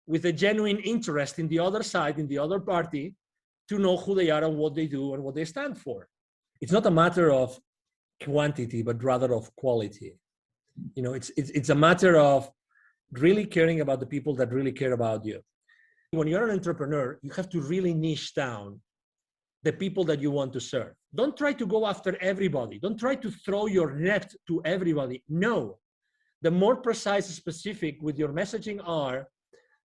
with a genuine interest in the other side, in the other party, to know who they are and what they do and what they stand for. It's not a matter of quantity, but rather of quality. It's a matter of really caring about the people that really care about you. When you're an entrepreneur, you have to really niche down the people that you want to serve. Don't try to go after everybody. Don't try to throw your net to everybody. No. The more precise and specific with your messaging are,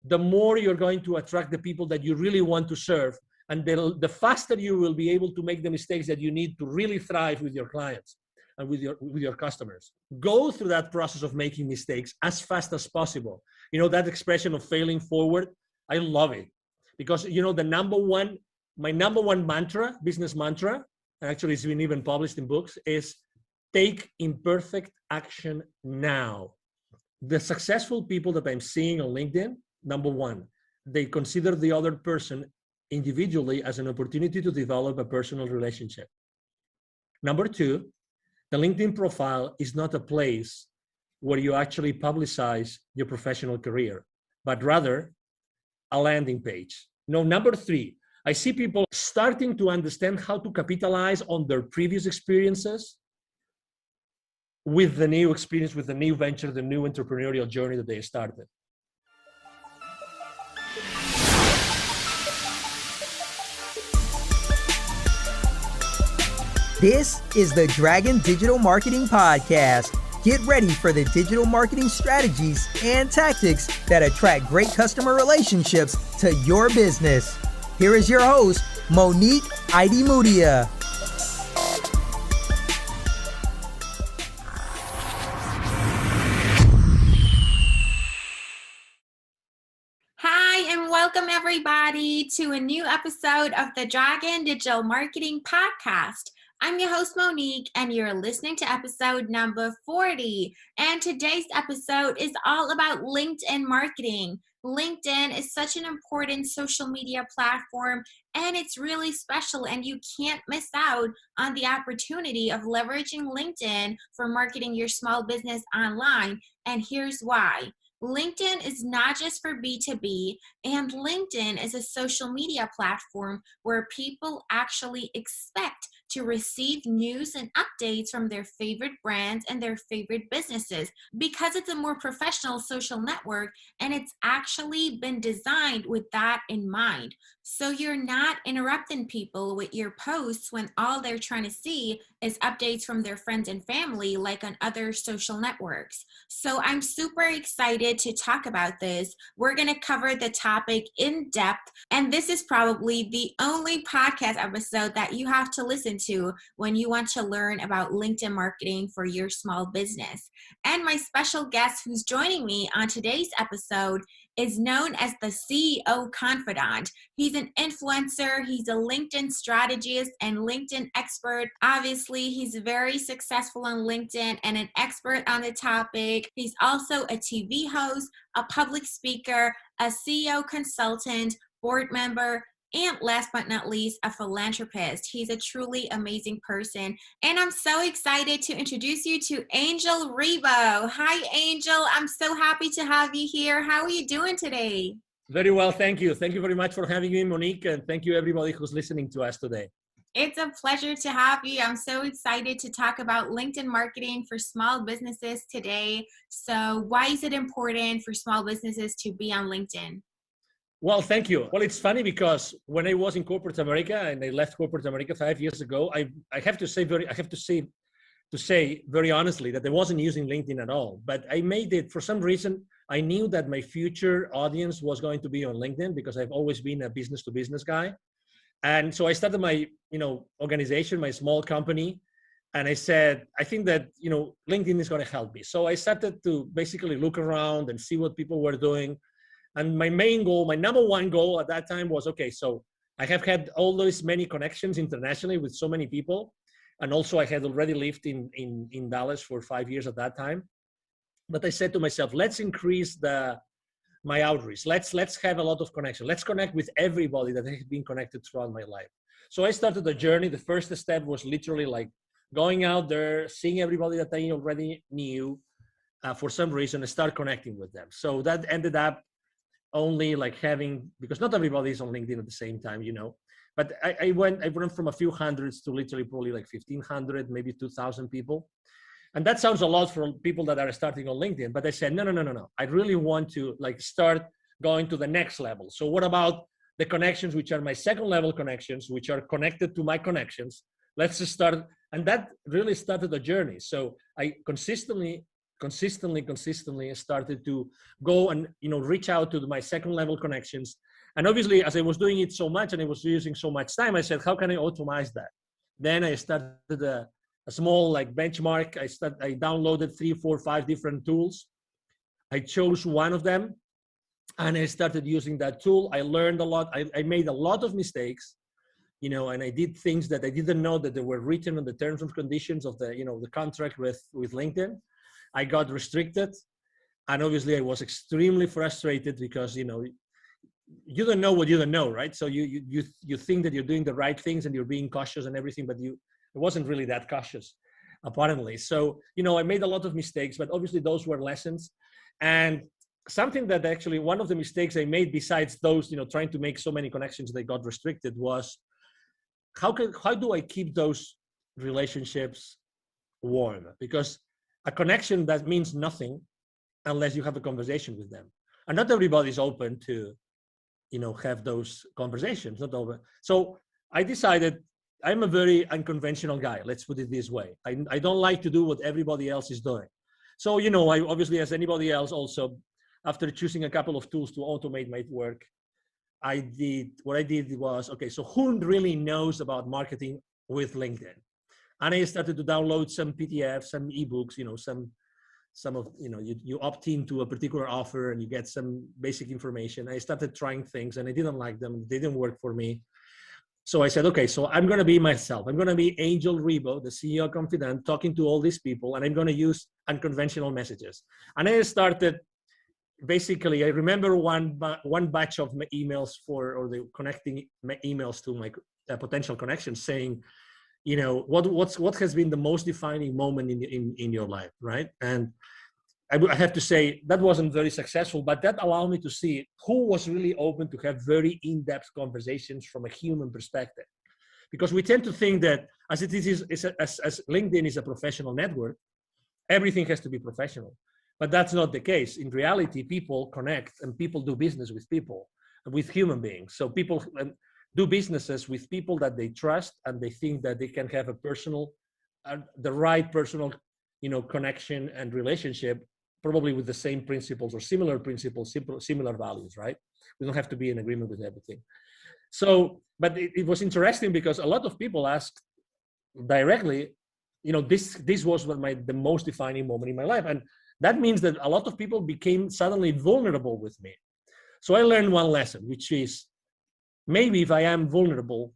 the more you're going to attract the people that you really want to serve. And the faster you will be able to make the mistakes that you need to really thrive with your clients and with your customers. Go through that process of making mistakes as fast as possible. That expression of failing forward, I love it. Because, my number one mantra, business mantra, and actually it's been even published in books, is take imperfect action now. The successful people that I'm seeing on LinkedIn, number one, they consider the other person individually as an opportunity to develop a personal relationship. Number two, the LinkedIn profile is not a place where you actually publicize your professional career, but rather a landing page. Number three, I see people starting to understand how to capitalize on their previous experiences with the new experience, with the new venture, the new entrepreneurial journey that they started. This is the Dragon Digital Marketing Podcast. Get ready for the digital marketing strategies and tactics that attract great customer relationships to your business. Here is your host, Monique Idimudia. Hi, and welcome everybody to a new episode of the Dragon Digital Marketing Podcast. I'm your host, Monique, and you're listening to episode number 40. And today's episode is all about LinkedIn marketing. LinkedIn is such an important social media platform, and it's really special, and you can't miss out on the opportunity of leveraging LinkedIn for marketing your small business online. And here's why. LinkedIn is not just for B2B, and LinkedIn is a social media platform where people actually expect to receive news and updates from their favorite brands and their favorite businesses because it's a more professional social network, and it's actually been designed with that in mind. So you're not interrupting people with your posts when all they're trying to see is updates from their friends and family like on other social networks. So I'm super excited to talk about this. We're going to cover the topic in depth, and this is probably the only podcast episode that you have to listen to when you want to learn about LinkedIn marketing for your small business. And my special guest who's joining me on today's episode is known as the CEO Confidant. He's an influencer, he's a LinkedIn strategist and LinkedIn expert. Obviously, he's very successful on LinkedIn and an expert on the topic. He's also a TV host, a public speaker, a CEO consultant, board member, and last but not least, a philanthropist. He's a truly amazing person. And I'm so excited to introduce you to Angel Ribo. Hi, Angel. I'm so happy to have you here. How are you doing today? Very well, thank you. Thank you very much for having me, Monique, and thank you everybody who's listening to us today. It's a pleasure to have you. I'm so excited to talk about LinkedIn marketing for small businesses today. So why is it important for small businesses to be on LinkedIn? Well, thank you. Well, it's funny because when I was in corporate America and I left corporate America 5 years ago, I have to say very honestly that I wasn't using LinkedIn at all. But I made it for some reason. I knew that my future audience was going to be on LinkedIn because I've always been a business to business guy. And so I started my, organization, my small company. And I said, I think that, LinkedIn is going to help me. So I started to basically look around and see what people were doing. And my main goal, my number one goal at that time was, okay, so I have had all those many connections internationally with so many people. And also I had already lived in Dallas for 5 years at that time. But I said to myself, let's increase my outreach. Let's have a lot of connection. Let's connect with everybody that has been connected throughout my life. So I started the journey. The first step was literally like going out there, seeing everybody that I already knew for some reason and start connecting with them. So that ended up only like having, because not everybody is on LinkedIn at the same time, you know. But I went from a few hundreds to literally probably like 1,500, maybe 2,000 people. And that sounds a lot for people that are starting on LinkedIn. But I said, no. I really want to like start going to the next level. So what about the connections, which are my second level connections, which are connected to my connections? Let's just start. And that really started the journey. So I consistently started to go and, you know, reach out to my second level connections. And obviously, as I was doing it so much and I was using so much time, I said, how can I automate that? Then I started a small like benchmark. I downloaded 3, 4, 5 different tools. I chose one of them and I started using that tool. I learned a lot. I made a lot of mistakes, you know, and I did things that I didn't know that they were written on the terms and conditions of the, you know, the contract with LinkedIn. I got restricted. And obviously I was extremely frustrated because, you know, you don't know what you don't know, right? So you think that you're doing the right things and you're being cautious and everything, but it wasn't really that cautious, apparently. So, you know, I made a lot of mistakes, but obviously those were lessons. And something that actually, one of the mistakes I made besides those, you know, trying to make so many connections that got restricted was, how do I keep those relationships warm? Because a connection that means nothing unless you have a conversation with them. And not everybody's open to, you know, have those conversations, not over. So I decided I'm a very unconventional guy. Let's put it this way. I don't like to do what everybody else is doing. So, you know, I obviously, as anybody else also, after choosing a couple of tools to automate my work, what I did was, okay, so who really knows about marketing with LinkedIn? And I started to download some PDFs, some eBooks, you know, some of, you know, you opt into a particular offer and you get some basic information. I started trying things and I didn't like them. They didn't work for me. So I said, okay, so I'm going to be myself. I'm going to be Angel Ribo, the CEO Confidant, talking to all these people, and I'm going to use unconventional messages. And I started, basically, I remember one batch of my emails or the connecting emails to my potential connections saying, you know, what has been the most defining moment in your life, right? And I have to say that wasn't very successful, but that allowed me to see who was really open to have very in-depth conversations from a human perspective. Because we tend to think that as LinkedIn is a professional network, everything has to be professional. But that's not the case. In reality, people connect and people do business with people, with human beings. So people do businesses with people that they trust and they think that they can have a personal, the right personal, you know, connection and relationship, probably with the same principles or similar principles, similar values, right? We don't have to be in agreement with everything. So, but it was interesting because a lot of people asked directly, you know, this was the most defining moment in my life. And that means that a lot of people became suddenly vulnerable with me. So I learned one lesson, which is maybe if I am vulnerable,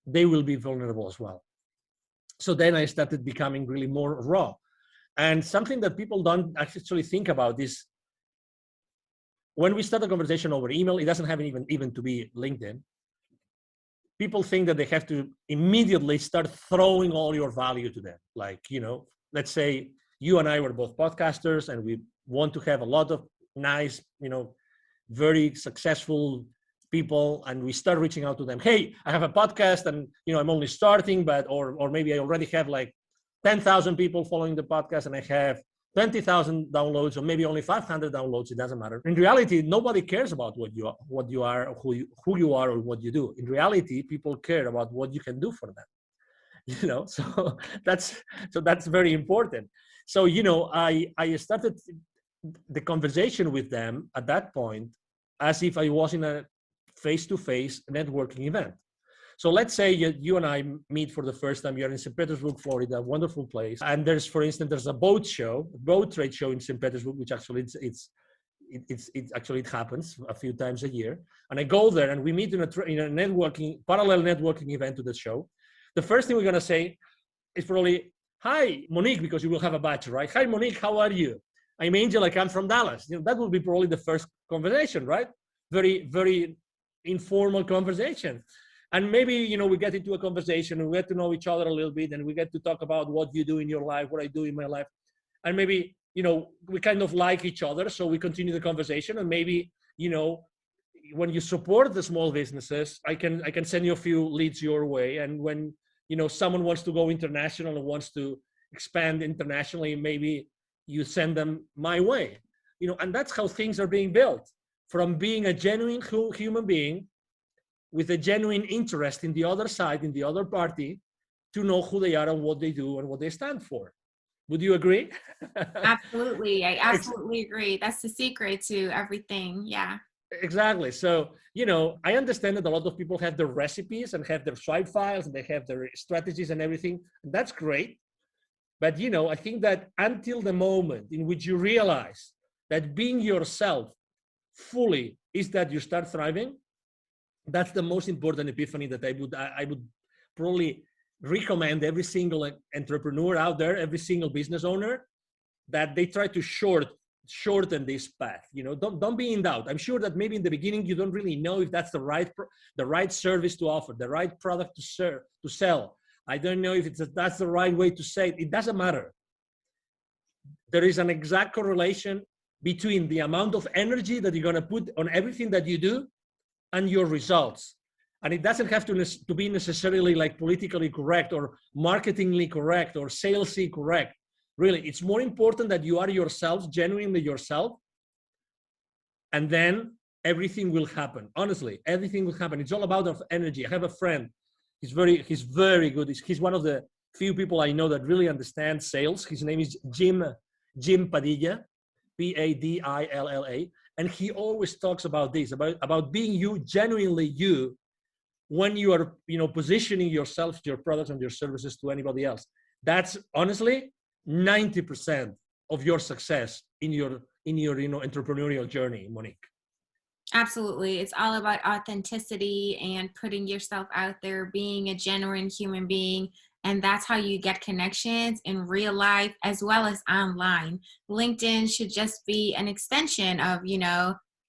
they will be vulnerable as well. So then I started becoming really more raw. And something that people don't actually think about is when we start a conversation over email, it doesn't have even to be LinkedIn. People think that they have to immediately start throwing all your value to them. Like, you know, let's say you and I were both podcasters and we want to have a lot of nice, you know, very successful people, and we start reaching out to them. Hey, I have a podcast and, you know, I'm only starting, but, or maybe I already have like 10,000 people following the podcast and I have 20,000 downloads, or maybe only 500 downloads. It doesn't matter. In reality, nobody cares about what you are, who you are, or what you do. In reality, people care about what you can do for them. You know, so that's very important. So, you know, I started the conversation with them at that point as if I was in a face-to-face networking event. So let's say you and I meet for the first time. You're in St. Petersburg, Florida, a wonderful place. And there's, for instance, there's a boat trade show in St. Petersburg, which actually it happens a few times a year. And I go there and we meet in a parallel networking event to the show. The first thing we're going to say is probably, hi, Monique, because you will have a badge, right? Hi, Monique, how are you? I'm Angel, I come from Dallas. You know, that will be probably the first conversation, right? Very, very informal conversation. And maybe, you know, we get into a conversation and we get to know each other a little bit and we get to talk about what you do in your life, what I do in my life. And maybe, you know, we kind of like each other. So we continue the conversation and maybe, you know, when you support the small businesses, I can send you a few leads your way. And when someone wants to go international and wants to expand internationally, maybe you send them my way. And that's how things are being built, from being a genuine human being with a genuine interest in the other side, in the other party, to know who they are and what they do and what they stand for. Would you agree? Absolutely. I absolutely agree. That's the secret to everything. Yeah. Exactly. So, I understand that a lot of people have their recipes and have their swipe files and they have their strategies and everything. And that's great. But, I think that until the moment in which you realize that being yourself fully is that you start thriving, that's the most important epiphany that I would probably recommend every single entrepreneur out there, every single business owner, that they try to shorten this path. Don't be in doubt. I'm sure that maybe in the beginning you don't really know if that's the right service to offer, the right product to sell. I don't know if that's the right way to say it. It doesn't matter. There is an exact correlation between the amount of energy that you're going to put on everything that you do and your results. And it doesn't have to be necessarily like politically correct or marketingly correct or salesy correct. Really, it's more important that you are yourself, genuinely yourself, and then everything will happen. Honestly, everything will happen. It's all about energy. I have a friend. He's very good. He's one of the few people I know that really understand sales. His name is Jim Padilla, Padilla, and he always talks about this, about being you, genuinely you, when you are, positioning yourself, your products and your services to anybody else. That's honestly 90% of your success in your entrepreneurial journey, Monique. Absolutely. It's all about authenticity and putting yourself out there, being a genuine human being. And that's how you get connections in real life as well as online. LinkedIn should just be an extension of,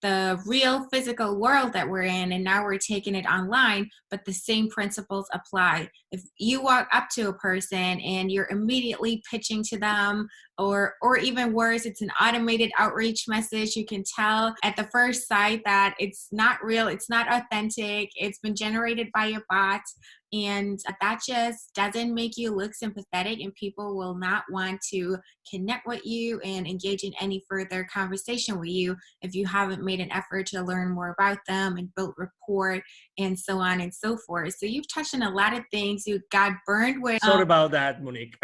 the real physical world that we're in, and now we're taking it online, but the same principles apply. If you walk up to a person and you're immediately pitching to them, or even worse, it's an automated outreach message, you can tell at the first sight that it's not real, it's not authentic, it's been generated by a bot, and that just doesn't make you look sympathetic, and people will not want to connect with you and engage in any further conversation with you if you haven't made an effort to learn more about them and build rapport and so on and so forth. So you've touched on a lot of things. You got burned with. Sorry about that, Monique.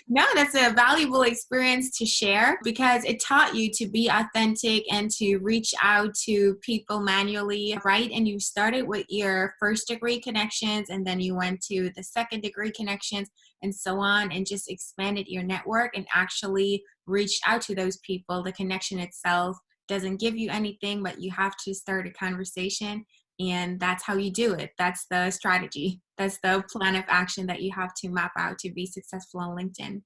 No, that's a valuable experience to share because it taught you to be authentic and to reach out to people manually, right? And you started with your first degree connections, and then you went to the second degree connections and so on, and just expanded your network and actually reached out to those people. The connection itself doesn't give you anything, but you have to start a conversation, and that's how you do it. That's the strategy. That's the plan of action that you have to map out to be successful on LinkedIn.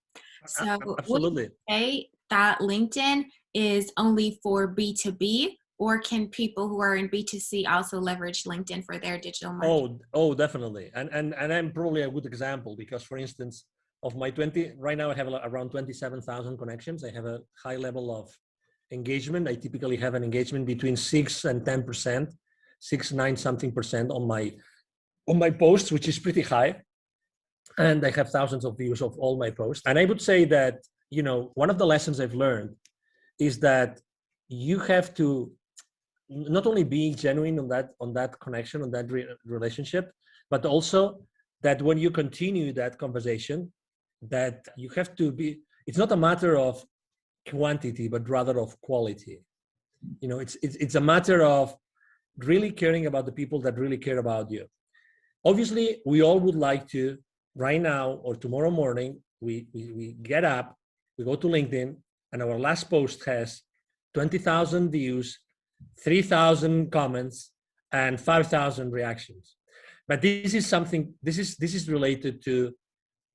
So absolutely. Would you say that LinkedIn is only for B2B, or can people who are in B2C also leverage LinkedIn for their digital marketing? Oh, definitely. And I'm probably a good example because, for instance, of my 20, right now I have around 27,000 connections. I have a high level of engagement. I typically have an engagement between 6 and 10%, 9 something percent on my posts, which is pretty high. And I have thousands of views of all my posts. And I would say that, one of the lessons I've learned is that you have to not only be genuine on that connection, on that relationship, but also that when you continue that conversation, that you have to be, it's not a matter of quantity, but rather of quality. It's a matter of really caring about the people that really care about you. Obviously, we all would like to, right now or tomorrow morning, we get up, we go to LinkedIn, and our last post has 20,000 views, 3,000 comments, and 5,000 reactions. But this is related to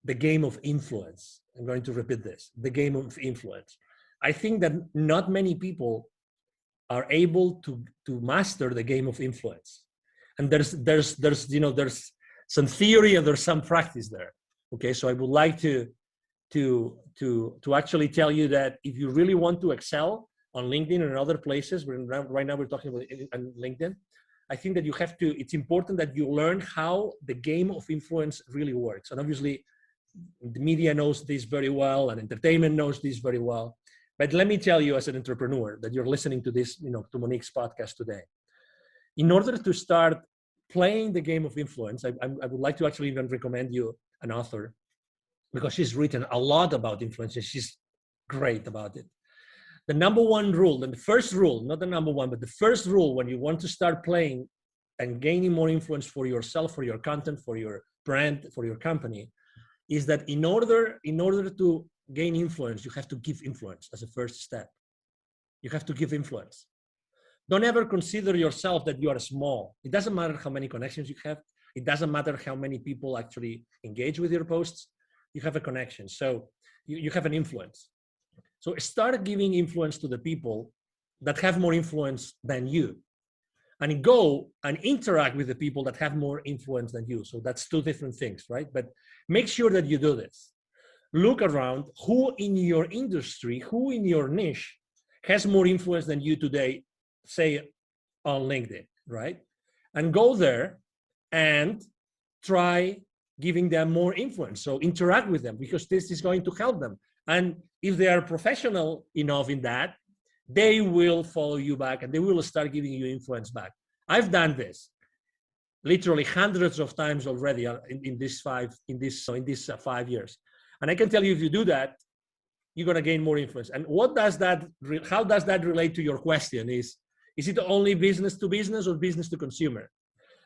the game of influence. I'm going to repeat this, the game of influence. I think that not many people are able to master the game of influence. And there's some theory and there's some practice there. Okay, so I would like to actually tell you that if you really want to excel, on LinkedIn and other places. Right now we're talking about on LinkedIn. I think that it's important that you learn how the game of influence really works. And obviously the media knows this very well and entertainment knows this very well. But let me tell you as an entrepreneur that you're listening to this, to Monique's podcast today. In order to start playing the game of influence, I would like to actually even recommend you an author, because she's written a lot about influence and she's great about it. The number one rule, and the first rule, not the number one, but the first rule when you want to start playing and gaining more influence for yourself, for your content, for your brand, for your company, is that in order to gain influence, you have to give influence as a first step. You have to give influence. Don't ever consider yourself that you are small. It doesn't matter how many connections you have. It doesn't matter how many people actually engage with your posts. You have a connection. So you have an influence. So start giving influence to the people that have more influence than you, and go and interact with the people that have more influence than you. So that's two different things, right? But make sure that you do this. Look around who in your industry, who in your niche has more influence than you today, say on LinkedIn, right? And go there and try giving them more influence. So interact with them, because this is going to help them. And if they are professional enough in that, they will follow you back and they will start giving you influence back. I've done this literally hundreds of times already in these 5 years. And I can tell you, if you do that, you're going to gain more influence. And how does that relate to your question? Is it only business to business or business to consumer?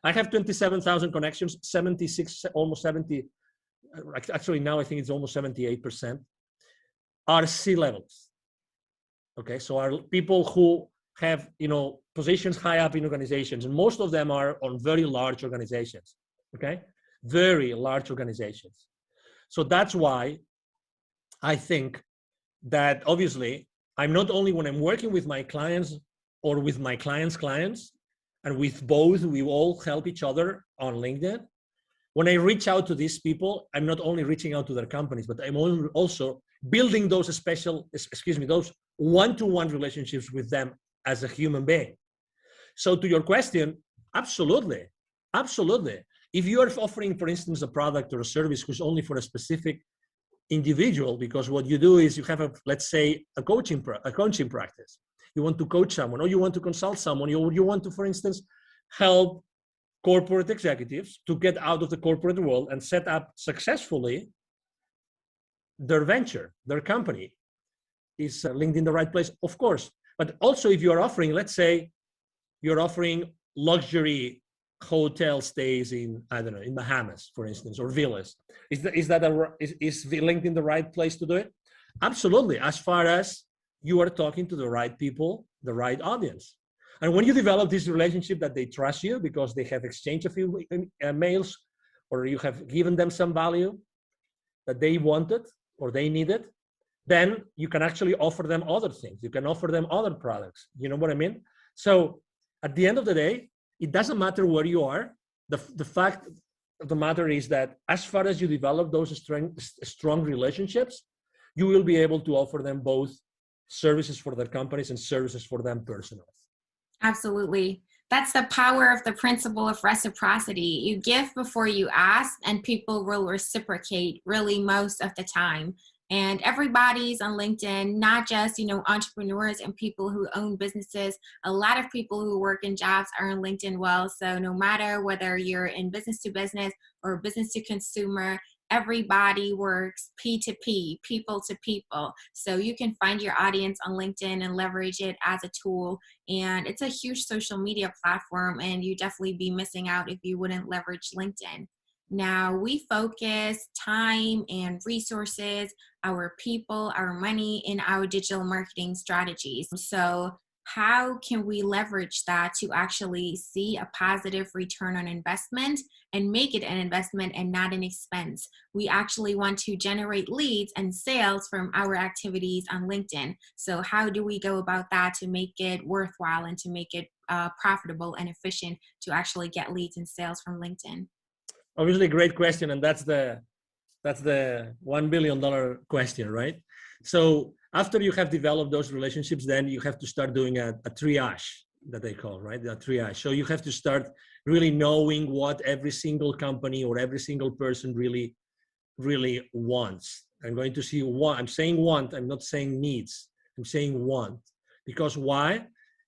I have 27,000 connections, 76, almost 70. Actually, now I think it's almost 78% are C-levels. Okay, so are people who have, positions high up in organizations, and most of them are on very large organizations. Okay, very large organizations. So that's why I think that obviously I'm not only, when I'm working with my clients or with my clients' clients, and with both, we all help each other on LinkedIn. When I reach out to these people, I'm not only reaching out to their companies, but I'm also building those those one-to-one relationships with them as a human being. So to your question, absolutely. If you are offering, for instance, a product or a service who's only for a specific individual, because what you do is you have let's say a coaching practice. You want to coach someone, or you want to consult someone, you want to, for instance, help corporate executives to get out of the corporate world and set up successfully their venture, their company. Is LinkedIn the right place? Of course. But also, if you're offering, let's say you're offering luxury hotel stays in, I don't know, in Bahamas, for instance, or villas, is LinkedIn the right place to do it? Absolutely, as far as you are talking to the right people, the right audience. And when you develop this relationship that they trust you because they have exchanged a few mails, or you have given them some value that they wanted or they needed, then you can actually offer them other things. You can offer them other products. You know what I mean? So at the end of the day, it doesn't matter where you are. The fact of the matter is that as far as you develop those strong relationships, you will be able to offer them both services for their companies and services for them personally. Absolutely. That's the power of the principle of reciprocity. You give before you ask, and people will reciprocate really most of the time. And everybody's on LinkedIn, not just, entrepreneurs and people who own businesses. A lot of people who work in jobs are on LinkedIn well. So no matter whether you're in business to business or business to consumer, everybody works P2P, people to people. So you can find your audience on LinkedIn and leverage it as a tool. And it's a huge social media platform, and you definitely be missing out if you wouldn't leverage LinkedIn. Now, we focus time and resources, our people, our money in our digital marketing strategies. So how can we leverage that to actually see a positive return on investment and make it an investment and not an expense? We actually want to generate leads and sales from our activities on LinkedIn. So how do we go about that to make it worthwhile and to make it profitable and efficient to actually get leads and sales from LinkedIn? Obviously, great question, and that's the $1 billion question, right? So After you have developed those relationships, then you have to start doing a triage that they call, right? The triage. So you have to start really knowing what every single company or every single person really wants. I'm going to see what I'm saying want. I'm not saying needs. I'm saying want. Because why?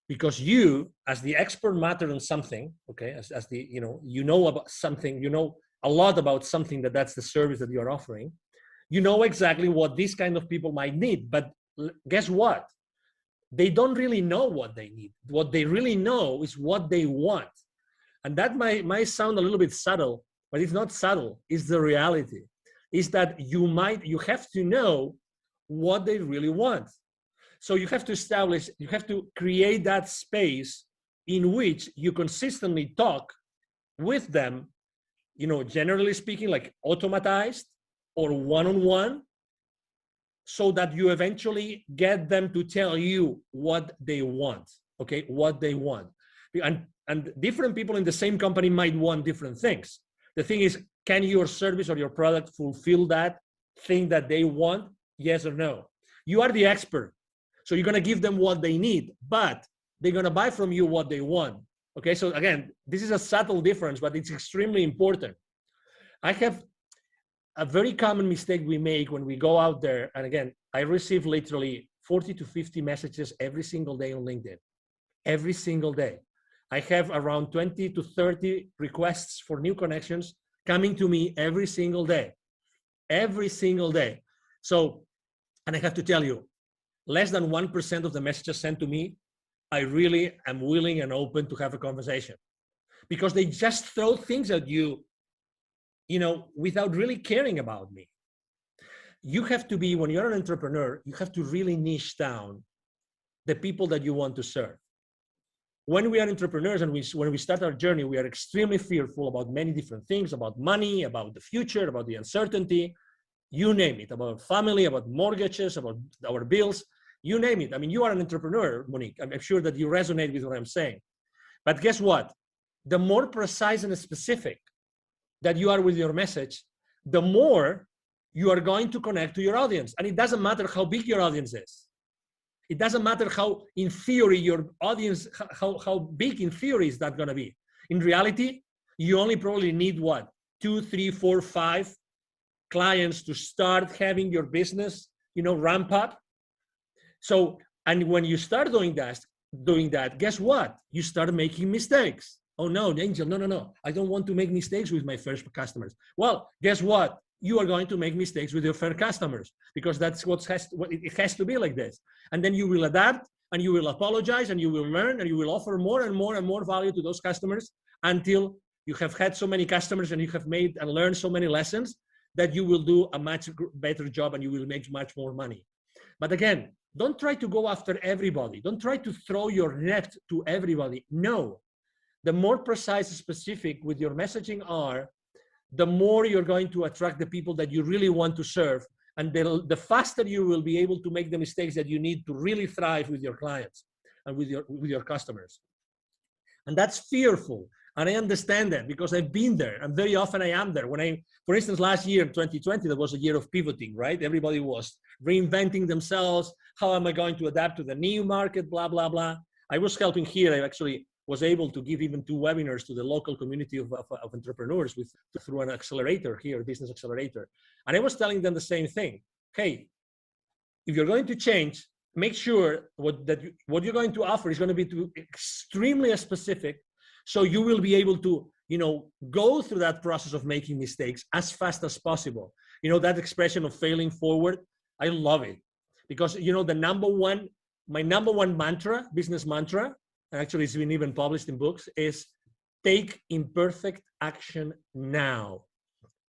Because you, as the expert matter on something, okay, as the, you know about something, you know a lot about something that's the service that you're offering. You know exactly what these kind of people might need. But guess what? They don't really know what they need. What they really know is what they want. And that might sound a little bit subtle, but it's not subtle. It's the reality. Is that you have to know what they really want. So you have to create that space in which you consistently talk with them, generally speaking, like automatized or one-on-one, so that you eventually get them to tell you what they want, okay, what they want. And different people in the same company might want different things. The thing is, can your service or your product fulfill that thing that they want? Yes or no? You are the expert. So you're going to give them what they need, but they're going to buy from you what they want. Okay, so again, this is a subtle difference, but it's extremely important. I have a very common mistake we make when we go out there. And again, I receive literally 40 to 50 messages every single day on LinkedIn. Every single day. I have around 20 to 30 requests for new connections coming to me every single day. Every single day. So, and I have to tell you, less than 1% of the messages sent to me, I really am willing and open to have a conversation. Because they just throw things at you, without really caring about me. You have to be, when you're an entrepreneur, you have to really niche down the people that you want to serve. When we are entrepreneurs and when we start our journey, we are extremely fearful about many different things, about money, about the future, about the uncertainty, you name it, about family, about mortgages, about our bills, you name it. I mean, you are an entrepreneur, Monique. I'm sure that you resonate with what I'm saying. But guess what? The more precise and specific that you are with your message, the more you are going to connect to your audience. And it doesn't matter how big your audience is. It doesn't matter how, in theory, your audience, how big in theory is that going to be. In reality, you only probably need what? 2, 3, 4, 5 clients to start having your business, ramp up. So, and when you start doing that, guess what? You start making mistakes. Oh no, Angel, no. I don't want to make mistakes with my first customers. Well, guess what? You are going to make mistakes with your first customers because that's it has to be like this. And then you will adapt and you will apologize and you will learn and you will offer more and more and more value to those customers until you have had so many customers and you have made and learned so many lessons that you will do a much better job and you will make much more money. But again, don't try to go after everybody. Don't try to throw your net to everybody. No. The more precise and specific with your messaging are, the more you're going to attract the people that you really want to serve. And the faster you will be able to make the mistakes that you need to really thrive with your clients and with your customers. And that's fearful. And I understand that because I've been there. And very often I am there. For instance, last year, 2020, that was a year of pivoting, right? Everybody was reinventing themselves. How am I going to adapt to the new market? Blah, blah, blah. I was helping here. I actually was able to give even 2 webinars to the local community of entrepreneurs through an accelerator here, business accelerator. And I was telling them the same thing. Hey, if you're going to change, make sure what you're going to offer is going to be extremely specific, so you will be able to, go through that process of making mistakes as fast as possible. That expression of failing forward, I love it. Because, my number one mantra, business mantra, and actually it's been even published in books, is take imperfect action now.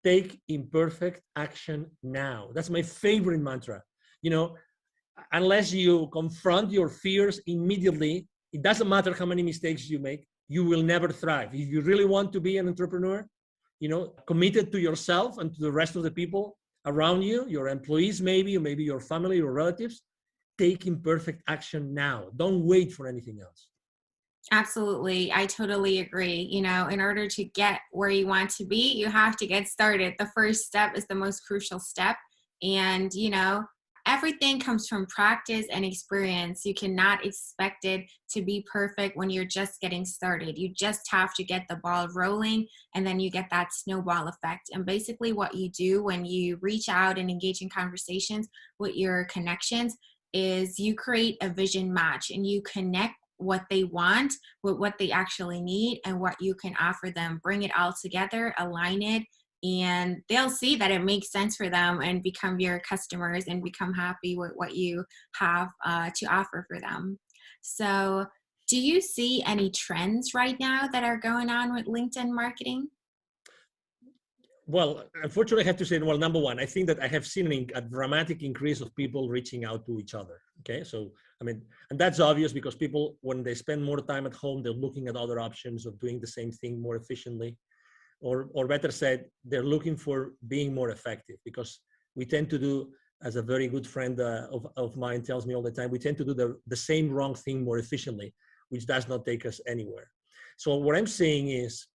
Take imperfect action now. That's my favorite mantra. Unless you confront your fears immediately, it doesn't matter how many mistakes you make, you will never thrive. If you really want to be an entrepreneur, committed to yourself and to the rest of the people around you, your employees maybe, or maybe your family or relatives, take imperfect action now. Don't wait for anything else. Absolutely. I totally agree. In order to get where you want to be, you have to get started. The first step is the most crucial step. And, everything comes from practice and experience. You cannot expect it to be perfect when you're just getting started. You just have to get the ball rolling, and then you get that snowball effect. And basically what you do when you reach out and engage in conversations with your connections is you create a vision match, and you connect what they want with what they actually need and what you can offer them. Bring it all together, align it, and they'll see that it makes sense for them and become your customers and become happy with what you have to offer for them. So do you see any trends right now that are going on with LinkedIn marketing? Well, unfortunately, I have to say, well, number one, I think that I have seen a dramatic increase of people reaching out to each other. Okay. So, I mean, and that's obvious because people, when they spend more time at home, they're looking at other options of doing the same thing more efficiently. Or better said, they're looking for being more effective, because we tend to do, as a very good friend of mine tells me all the time, we tend to do the same wrong thing more efficiently, which does not take us anywhere. So what I'm saying is,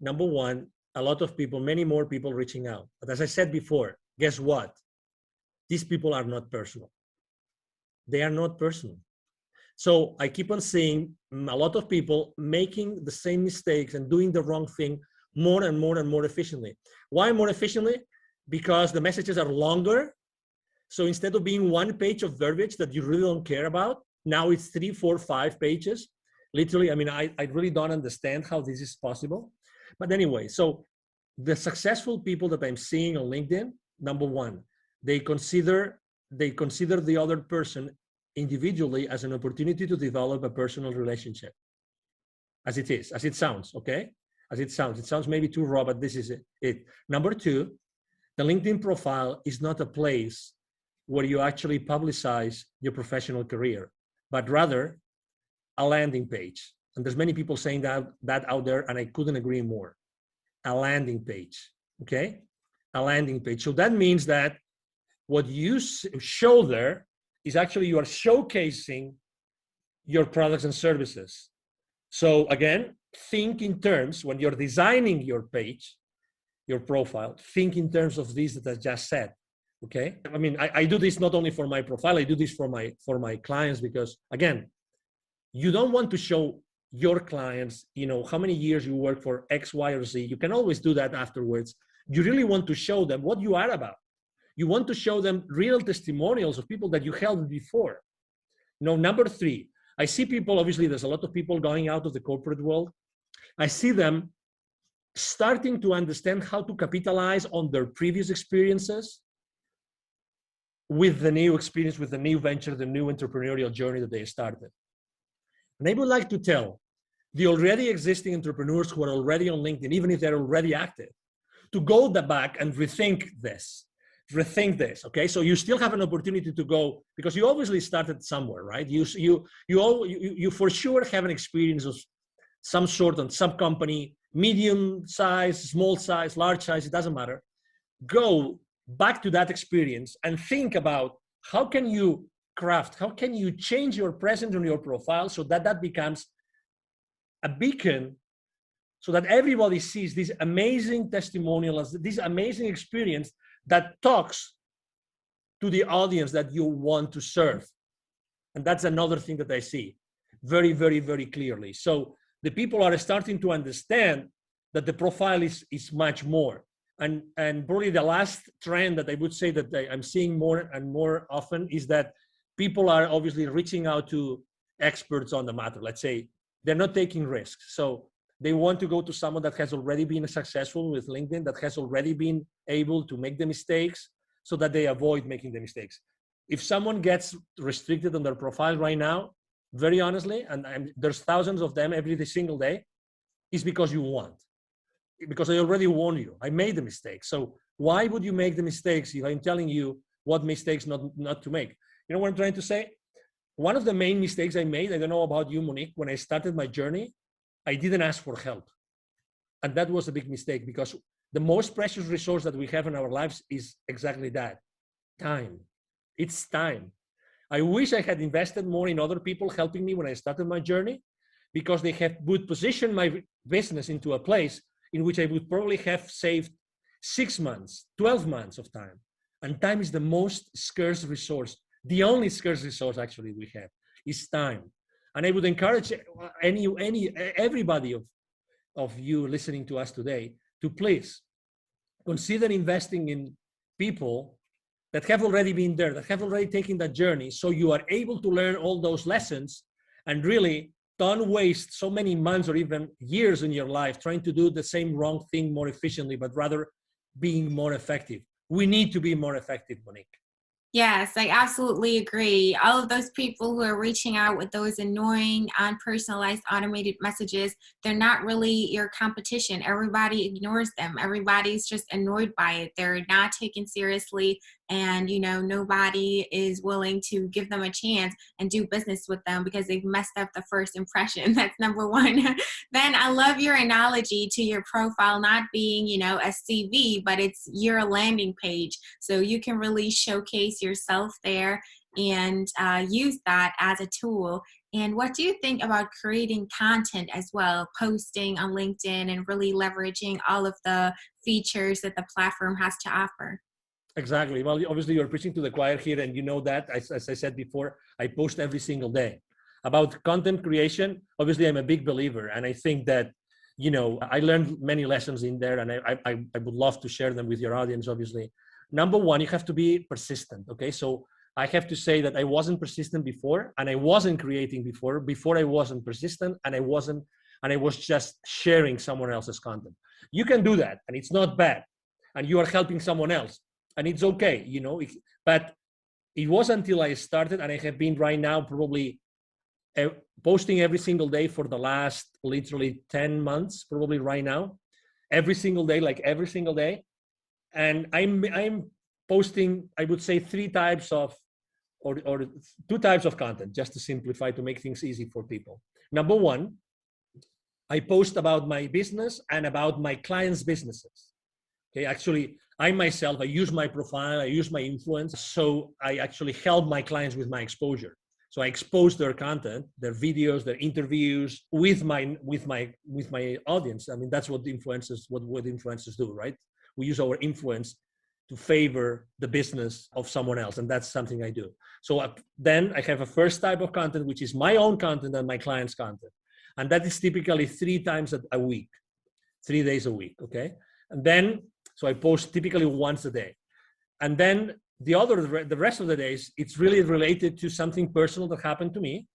number one, a lot of people, many more people reaching out. But as I said before, guess what? These people are not personal. They are not personal. So I keep on seeing a lot of people making the same mistakes and doing the wrong thing more and more and more efficiently. Why more efficiently? Because the messages are longer. So instead of being one page of verbiage that you really don't care about, now it's 3, 4, 5 pages. Literally, I mean, I really don't understand how this is possible. But anyway, so the successful people that I'm seeing on LinkedIn, number one, they consider the other person individually as an opportunity to develop a personal relationship. As it sounds, okay? As it sounds maybe too raw, but this is it. Number two, the LinkedIn profile is not a place where you actually publicize your professional career, but rather a landing page. And there's many people saying that out there, and I couldn't agree more. A landing page, okay? A landing page. So that means that what you show there is actually you are showcasing your products and services. So again, think in terms, when you're designing your page, your profile, think in terms of this that I just said, okay? I mean, I do this not only for my profile, I do this for my clients, because again, you don't want to show your clients, you know, how many years you work for X, Y, or Z. You can always do that afterwards. You really want to show them what you are about. You want to show them real testimonials of people that you helped before. You know, number three, I see people, obviously there's a lot of people going out of the corporate world. I see them starting to understand how to capitalize on their previous experiences with the new experience, with the new venture, the new entrepreneurial journey that they started. And I would like to tell the already existing entrepreneurs who are already on LinkedIn, even if they're already active, to go back and rethink this, okay? So you still have an opportunity to go, because you obviously started somewhere, right? You for sure have an experience of some sort on some company, medium size, small size, large size, it doesn't matter. Go back to that experience and think about how can you craft, how can you change your presence on your profile so that becomes a beacon, so that everybody sees this amazing testimonial, this amazing experience that talks to the audience that you want to serve. And that's another thing that I see very, very, very clearly. So the people are starting to understand that the profile is much more. And probably the last trend that I would say that I'm seeing more and more often is that people are obviously reaching out to experts on the matter. Let's say they're not taking risks. So they want to go to someone that has already been successful with LinkedIn, that has already been able to make the mistakes so that they avoid making the mistakes. If someone gets restricted on their profile right now, very honestly, and there's thousands of them every single day, is because you want. Because I already warned you. I made the mistake. So why would you make the mistakes if I'm telling you what mistakes not to make? You know what I'm trying to say? One of the main mistakes I made, I don't know about you, Monique, when I started my journey, I didn't ask for help. And that was a big mistake, because the most precious resource that we have in our lives is exactly that, time. It's time. I wish I had invested more in other people helping me when I started my journey, because they would position my business into a place in which I would probably have saved 6 months, 12 months of time. And time is the most scarce resource The only scarce resource actually we have is time. And I would encourage everybody of you listening to us today to please consider investing in people that have already been there, that have already taken that journey, so you are able to learn all those lessons and really don't waste so many months or even years in your life trying to do the same wrong thing more efficiently, but rather being more effective. We need to be more effective, Monique. Yes, I absolutely agree. All of those people who are reaching out with those annoying, unpersonalized, automated messages, they're not really your competition. Everybody ignores them. Everybody's just annoyed by it. They're not taken seriously. And, nobody is willing to give them a chance and do business with them because they've messed up the first impression. That's number one. Then I love your analogy to your profile not being, a CV, but it's your landing page. So you can really showcase yourself there and use that as a tool. And what do you think about creating content as well, posting on LinkedIn and really leveraging all of the features that the platform has to offer? Exactly. Well, obviously you're preaching to the choir here, and you know that, as I said before, I post every single day. About content creation, obviously I'm a big believer, and I think that, I learned many lessons in there, and I would love to share them with your audience, obviously. Number one, you have to be persistent, okay? So I have to say that I wasn't persistent before, and I wasn't creating before I wasn't persistent, and I was just sharing someone else's content. You can do that, and it's not bad, and you are helping someone else. And it's okay, but it was until I started, and I have been right now probably posting every single day for the last literally 10 months, probably right now, every single day. And I'm posting, I would say, three types of, or two types of content, just to simplify, to make things easy for people. Number one, I post about my business and about my clients' businesses. Okay, actually, I myself, I use my profile, I use my influence, so I actually help my clients with my exposure. So I expose their content, their videos, their interviews with my audience. I mean, that's what influencers do, right? We use our influence to favor the business of someone else, and that's something I do. So then I have a first type of content, which is my own content and my clients' content, and that is typically 3 times a week, 3 days a week. Okay, and then. So I post typically once a day. And then the rest of the days, it's really related to something personal that happened to me,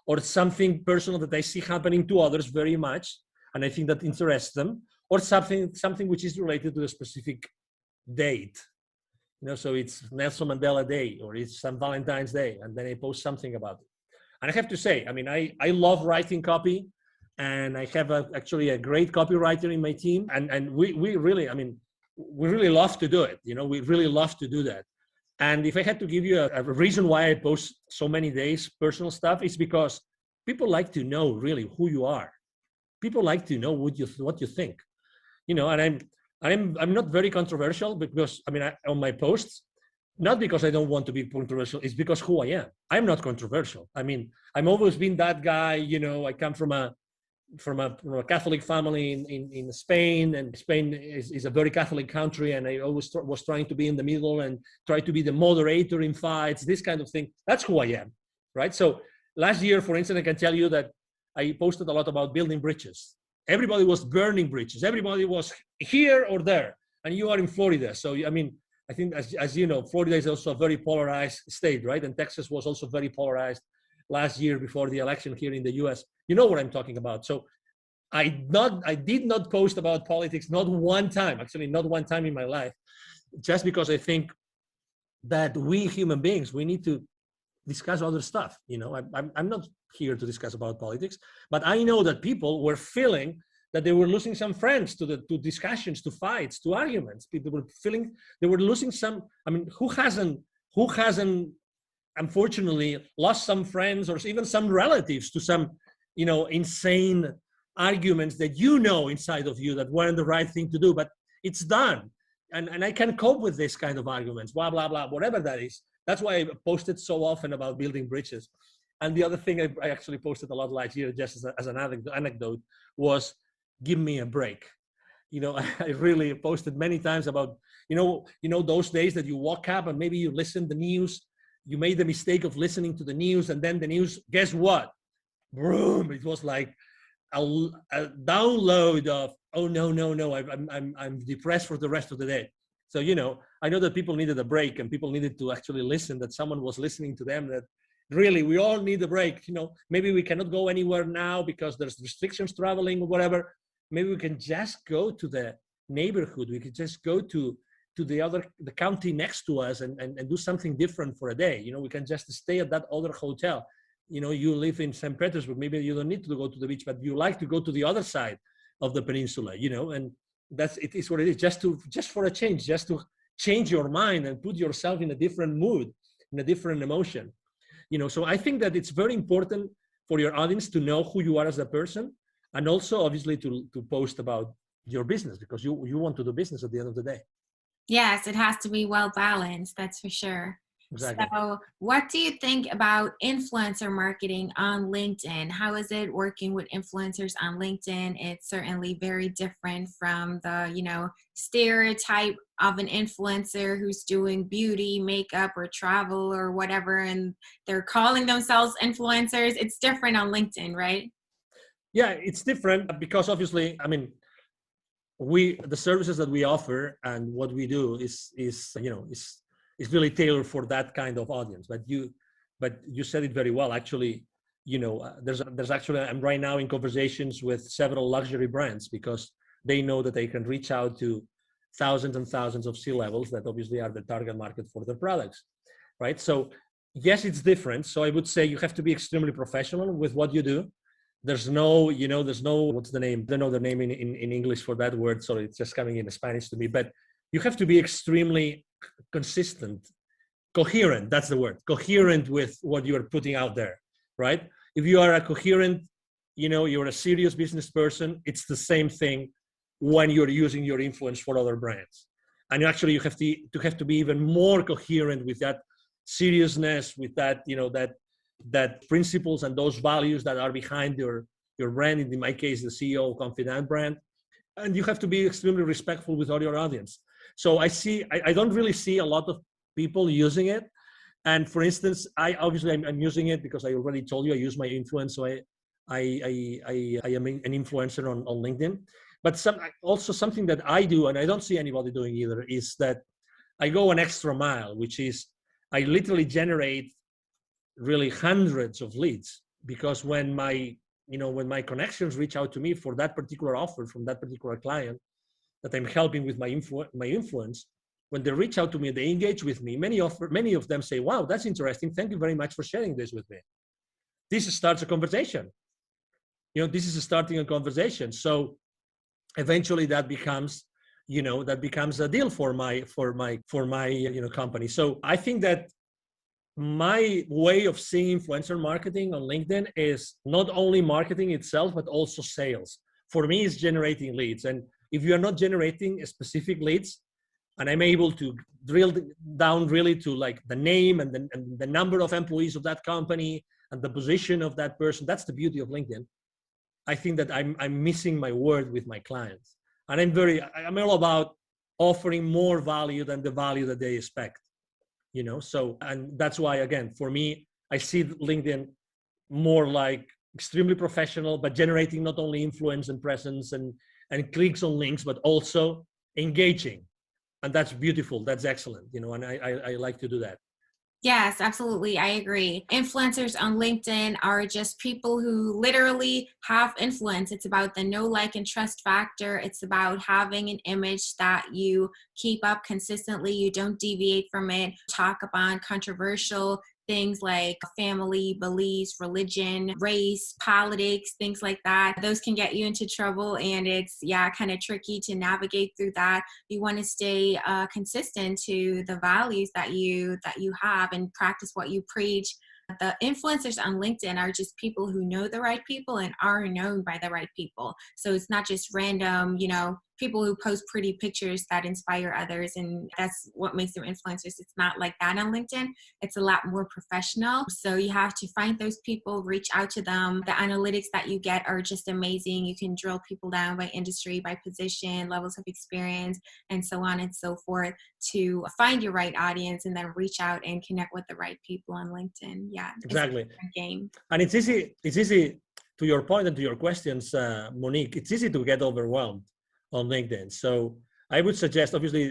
or something personal that I see happening to others very much, and I think that interests them, or something which is related to a specific date. So it's Nelson Mandela Day, or it's St. Valentine's Day, and then I post something about it. And I have to say, I mean, I love writing copy, and I have actually a great copywriter in my team, and we really, I mean, we really love to do it. We really love to do that. And if I had to give you a reason why I post so many days personal stuff, it's because people like to know really who you are. People like to know what you think. And I'm not very controversial, because on my posts, not because I don't want to be controversial, it's because who I am. I'm not controversial. I mean, I've always been that guy. I come from a Catholic family in Spain, and Spain is a very Catholic country, and I always was trying to be in the middle and try to be the moderator in fights, this kind of thing. That's who I am, right? So last year, for instance, I can tell you that I posted a lot about building bridges. Everybody was burning bridges. Everybody was here or there, and you are in Florida. So, I mean, I think, as you know, Florida is also a very polarized state, right? And Texas was also very polarized last year before the election here in the US. You know what I'm talking about. So I did not post about politics, not one time, actually not one time in my life, just because I think that we human beings, we need to discuss other stuff. I'm not here to discuss about politics, but I know that people were feeling that they were losing some friends to discussions, to fights, to arguments. People were feeling they were losing some. I mean, who hasn't unfortunately lost some friends or even some relatives to some insane arguments that inside of you that weren't the right thing to do, but it's done, and I can cope with this kind of arguments, blah blah blah, whatever that is. That's why I posted so often about building bridges. And the other thing I actually posted a lot last year, just as an anecdote, was give me a break. I really posted many times about those days that you woke up and maybe you listen to the news you made the mistake of listening to the news, and then the news, guess what? Boom! It was like a download of, oh no, I'm depressed for the rest of the day. So I know that people needed a break, and people needed to actually listen, that someone was listening to them, that really we all need a break. Maybe we cannot go anywhere now because there's restrictions traveling or whatever. Maybe we can just go to the neighborhood. We could just go to the county next to us and do something different for a day. We can just stay at that other hotel. You live in St. Petersburg, maybe you don't need to go to the beach, but you like to go to the other side of the peninsula, and it is what it is, just for a change, just to change your mind and put yourself in a different mood, in a different emotion. So I think that it's very important for your audience to know who you are as a person, and also obviously to post about your business, because you want to do business at the end of the day. Yes, it has to be well balanced, that's for sure. Exactly. So what do you think about influencer marketing on LinkedIn? How is it working with influencers on LinkedIn? It's certainly very different from the, stereotype of an influencer who's doing beauty, makeup, or travel or whatever, and they're calling themselves influencers. It's different on LinkedIn, right? Yeah, it's different because obviously, the services that we offer and what we do is really tailored for that kind of audience. But you said it very well. Actually, there's actually, I'm right now in conversations with several luxury brands, because they know that they can reach out to thousands and thousands of C-levels that obviously are the target market for their products, right? So yes, it's different. So I would say you have to be extremely professional with what you do. There's no, what's the name? I don't know the name in English for that word, so it's just coming in Spanish to me. But you have to be extremely consistent, coherent, that's the word, coherent with what you are putting out there, right? If you are a coherent, you're a serious business person, it's the same thing when you're using your influence for other brands. And actually you have to be even more coherent with that seriousness, with that, that principles and those values that are behind your brand, in my case, the CEO Confidant brand. And you have to be extremely respectful with all your audience. So I don't really see a lot of people using it. And for instance, I'm using it because I already told you I use my influence. So I am an influencer on LinkedIn. But something that I do, and I don't see anybody doing either, is that I go an extra mile, which is I literally generate really hundreds of leads, because when my connections reach out to me for that particular offer from that particular client that I'm helping with my influence, when they reach out to me, they engage with me. Many of them say, "Wow, that's interesting. Thank you very much for sharing this with me." This starts a conversation. This is starting a conversation. So eventually that becomes a deal for my company. So I think that my way of seeing influencer marketing on LinkedIn is not only marketing itself, but also sales. For me, it's generating leads. And if you are not generating specific leads, and I'm able to drill down really to like the name and the number of employees of that company and the position of that person, that's the beauty of LinkedIn. I think that I'm missing my word with my clients. And I'm all about offering more value than the value that they expect. So, and that's why, again, for me, I see LinkedIn more like extremely professional, but generating not only influence and presence and clicks on links, but also engaging. And that's beautiful. That's excellent. And I like to do that. Yes, absolutely. I agree. Influencers on LinkedIn are just people who literally have influence. It's about the know, like, and trust factor. It's about having an image that you keep up consistently. You don't deviate from it. Talk about controversial things like family, beliefs, religion, race, politics, things like that. Those can get you into trouble, and it's kind of tricky to navigate through that. You want to stay consistent to the values that you have and practice what you preach. The influencers on LinkedIn are just people who know the right people and are known by the right people. So it's not just random, people who post pretty pictures that inspire others, and that's what makes them influencers. It's not like that on LinkedIn. It's a lot more professional. So you have to find those people, reach out to them. The analytics that you get are just amazing. You can drill people down by industry, by position, levels of experience, and so on and so forth to find your right audience and then reach out and connect with the right people on LinkedIn. Yeah, Exactly. It's a different game. And it's easy to your point and to your questions, Monique, it's easy to get overwhelmed on LinkedIn. So I would suggest, obviously,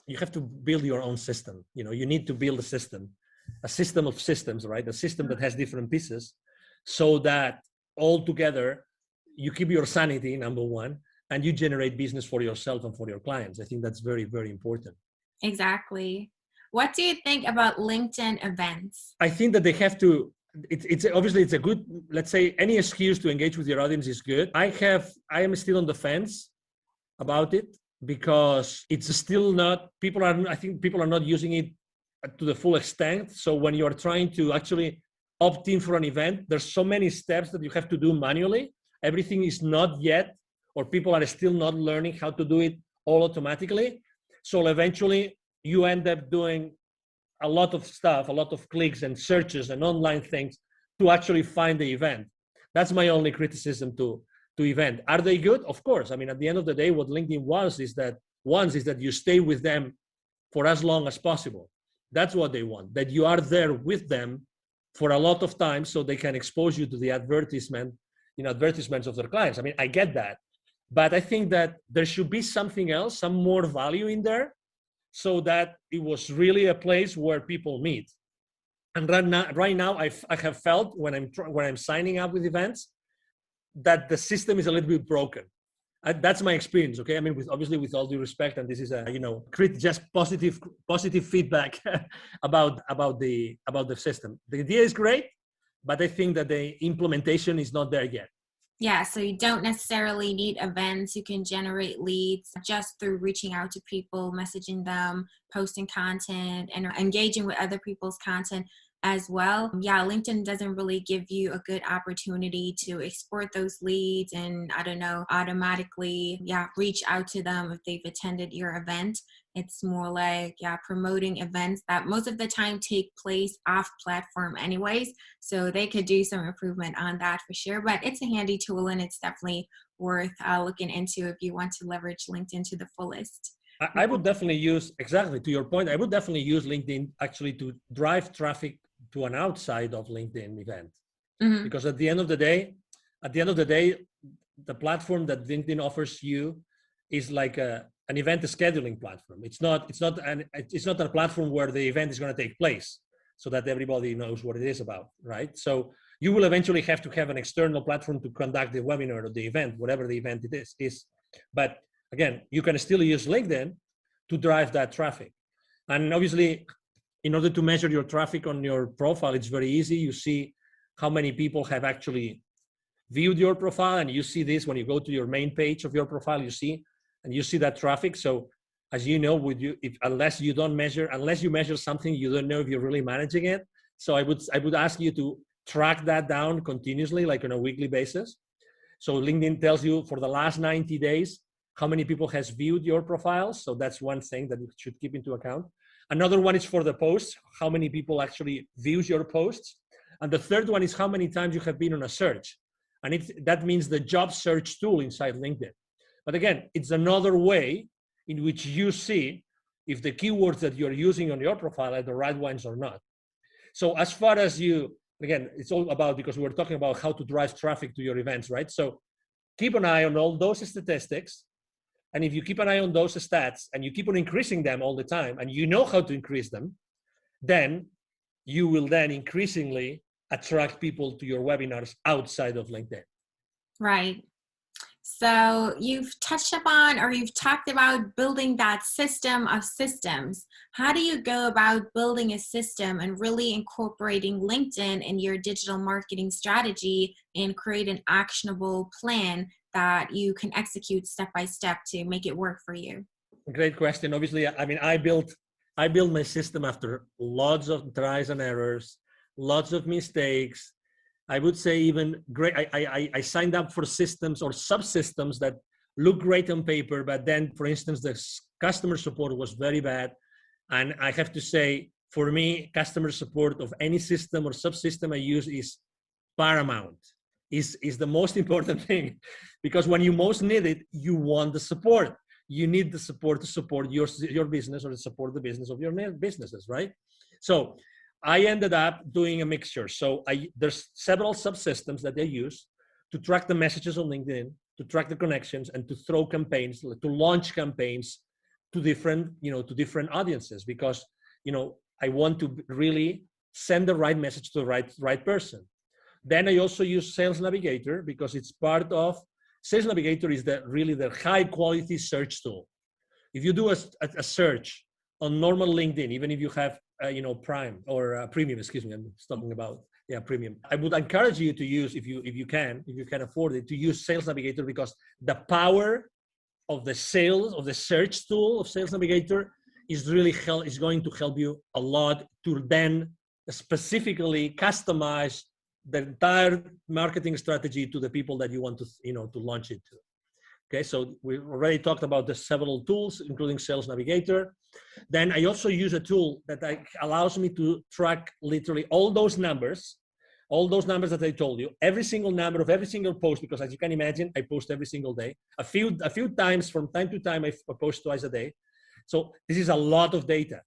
you have to build your own system. You need to build a system of systems, right? A system that has different pieces so that all together you keep your sanity, number one, and you generate business for yourself and for your clients. I think that's very, very important. Exactly. What do you think about LinkedIn events? I think that they have to, it's obviously it's a good, let's say any excuse to engage with your audience is good. I am still on the fence about it because it's still not, I think people are not using it to the full extent. So when you are trying to actually opt in for an event, there's so many steps that you have to do manually. Everything is not yet, or people are still not learning how to do it all automatically. So eventually you end up doing a lot of stuff, a lot of clicks and searches and online things to actually find the event. That's my only criticism to event. Are they good? Of course. I mean, at the end of the day, what LinkedIn wants is that you stay with them for as long as possible. That's what they want, that you are there with them for a lot of time so they can expose you to the advertisements of their clients. I mean, I get that. But I think that there should be something else, some more value in there, so that it was really a place where people meet. And right now, I have felt when I'm signing up with events that the system is a little bit broken. That's my experience. Okay, I mean, with all due respect, and this is just positive feedback about the system. The idea is great, but I think that the implementation is not there yet. Yeah, so you don't necessarily need events. You can generate leads just through reaching out to people, messaging them, posting content, and engaging with other people's content as well. Yeah, LinkedIn doesn't really give you a good opportunity to export those leads and, automatically, reach out to them if they've attended your event. It's more like, promoting events that most of the time take place off platform anyways. So they could do some improvement on that for sure. But it's a handy tool and it's definitely worth looking into if you want to leverage LinkedIn to the fullest. I would definitely use, exactly to your point, I would definitely use LinkedIn actually to drive traffic to an outside of LinkedIn event. Mm-hmm. Because at the end of the day, the platform that LinkedIn offers you is like an event scheduling platform. It's not a platform where the event is going to take place so that everybody knows what it is about, right? So you will eventually have to have an external platform to conduct the webinar or the event, whatever the event it is. But again, you can still use LinkedIn to drive that traffic. And obviously, in order to measure your traffic on your profile, it's very easy. You see how many people have actually viewed your profile, and you see this when you go to your main page of your profile, you see that traffic. So as you know, unless you measure something, you don't know if you're really managing it. So I would ask you to track that down continuously, like on a weekly basis. So LinkedIn tells you for the last 90 days, how many people has viewed your profiles. So that's one thing that you should keep into account. Another one is for the posts, how many people actually views your posts. And the third one is how many times you have been on a search. And that means the job search tool inside LinkedIn. But again, it's another way in which you see if the keywords that you're using on your profile are the right ones or not. So as far as again, it's all about, because we're talking about how to drive traffic to your events, right? So keep an eye on all those statistics. And if you keep an eye on those stats and you keep on increasing them all the time, and you know how to increase them, then you will then increasingly attract people to your webinars outside of LinkedIn. Right. So you've touched upon, or you've talked about building that system of systems. How do you go about building a system and really incorporating LinkedIn in your digital marketing strategy and create an actionable plan that you can execute step by step to make it work for you? Great question. Obviously, I mean, I built my system after lots of tries and errors, lots of mistakes. I would say even great. I signed up for systems or subsystems that look great on paper, but then, for instance, the customer support was very bad. And I have to say, for me, customer support of any system or subsystem I use is paramount, is the most important thing, because when you most need it, you want the support. You need the support to support your business or to support the business of your businesses, right? So I ended up doing a mixture. So there's several subsystems that they use to track the messages on LinkedIn, to track the connections, and to throw campaigns, to launch campaigns to different audiences, because I want to really send the right message to the right person. Then I also use Sales Navigator, because it's part of Sales Navigator is really the high quality search tool. If you do a search on normal LinkedIn, even if you have Prime or Premium, excuse me, I'm talking about Premium. I would encourage you to use, if you can afford it, to use Sales Navigator, because the power of the search tool of Sales Navigator is going to help you a lot to then specifically customize the entire marketing strategy to the people that you want to launch it to. Okay, so we already talked about the several tools, including Sales Navigator. Then I also use a tool that allows me to track literally all those numbers that I told you, every single number of every single post, because as you can imagine, I post every single day. A few times from time to time, I post twice a day. So this is a lot of data.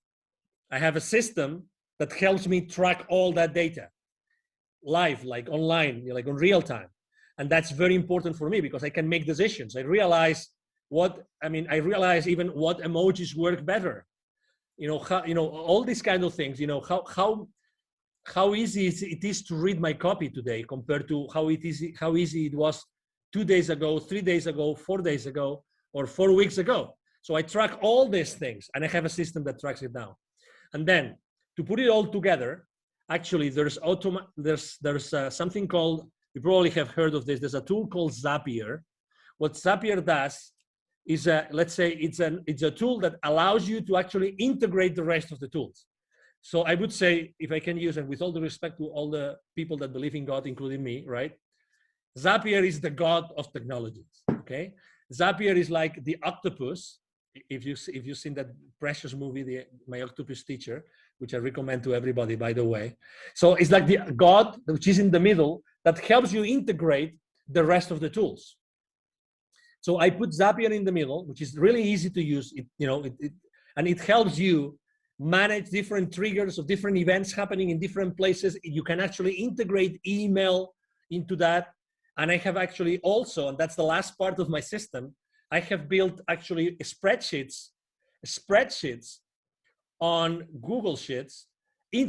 I have a system that helps me track all that data live, like online, like on real time. And that's very important for me, because I can make decisions. I realize even what emojis work better. All these kind of things, how easy it is to read my copy today compared to how easy it was 2 days ago, 3 days ago, 4 days ago, or 4 weeks ago. So I track all these things, and I have a system that tracks it down. And then to put it all together, actually, there's something called, you probably have heard of this. There's a tool called Zapier. What Zapier does is, let's say it's a tool that allows you to actually integrate the rest of the tools. So I would say, if I can use, and with all the respect to all the people that believe in God, including me, right? Zapier is the God of technologies, okay? Zapier is like the octopus. If you've seen that precious movie, My Octopus Teacher, which I recommend to everybody, by the way. So it's like the God, which is in the middle, that helps you integrate the rest of the tools. So I put Zapier in the middle, which is really easy to use. And it helps you manage different triggers of different events happening in different places. You can actually integrate email into that. And I have actually also, and that's the last part of my system, I have built actually spreadsheets on Google Sheets,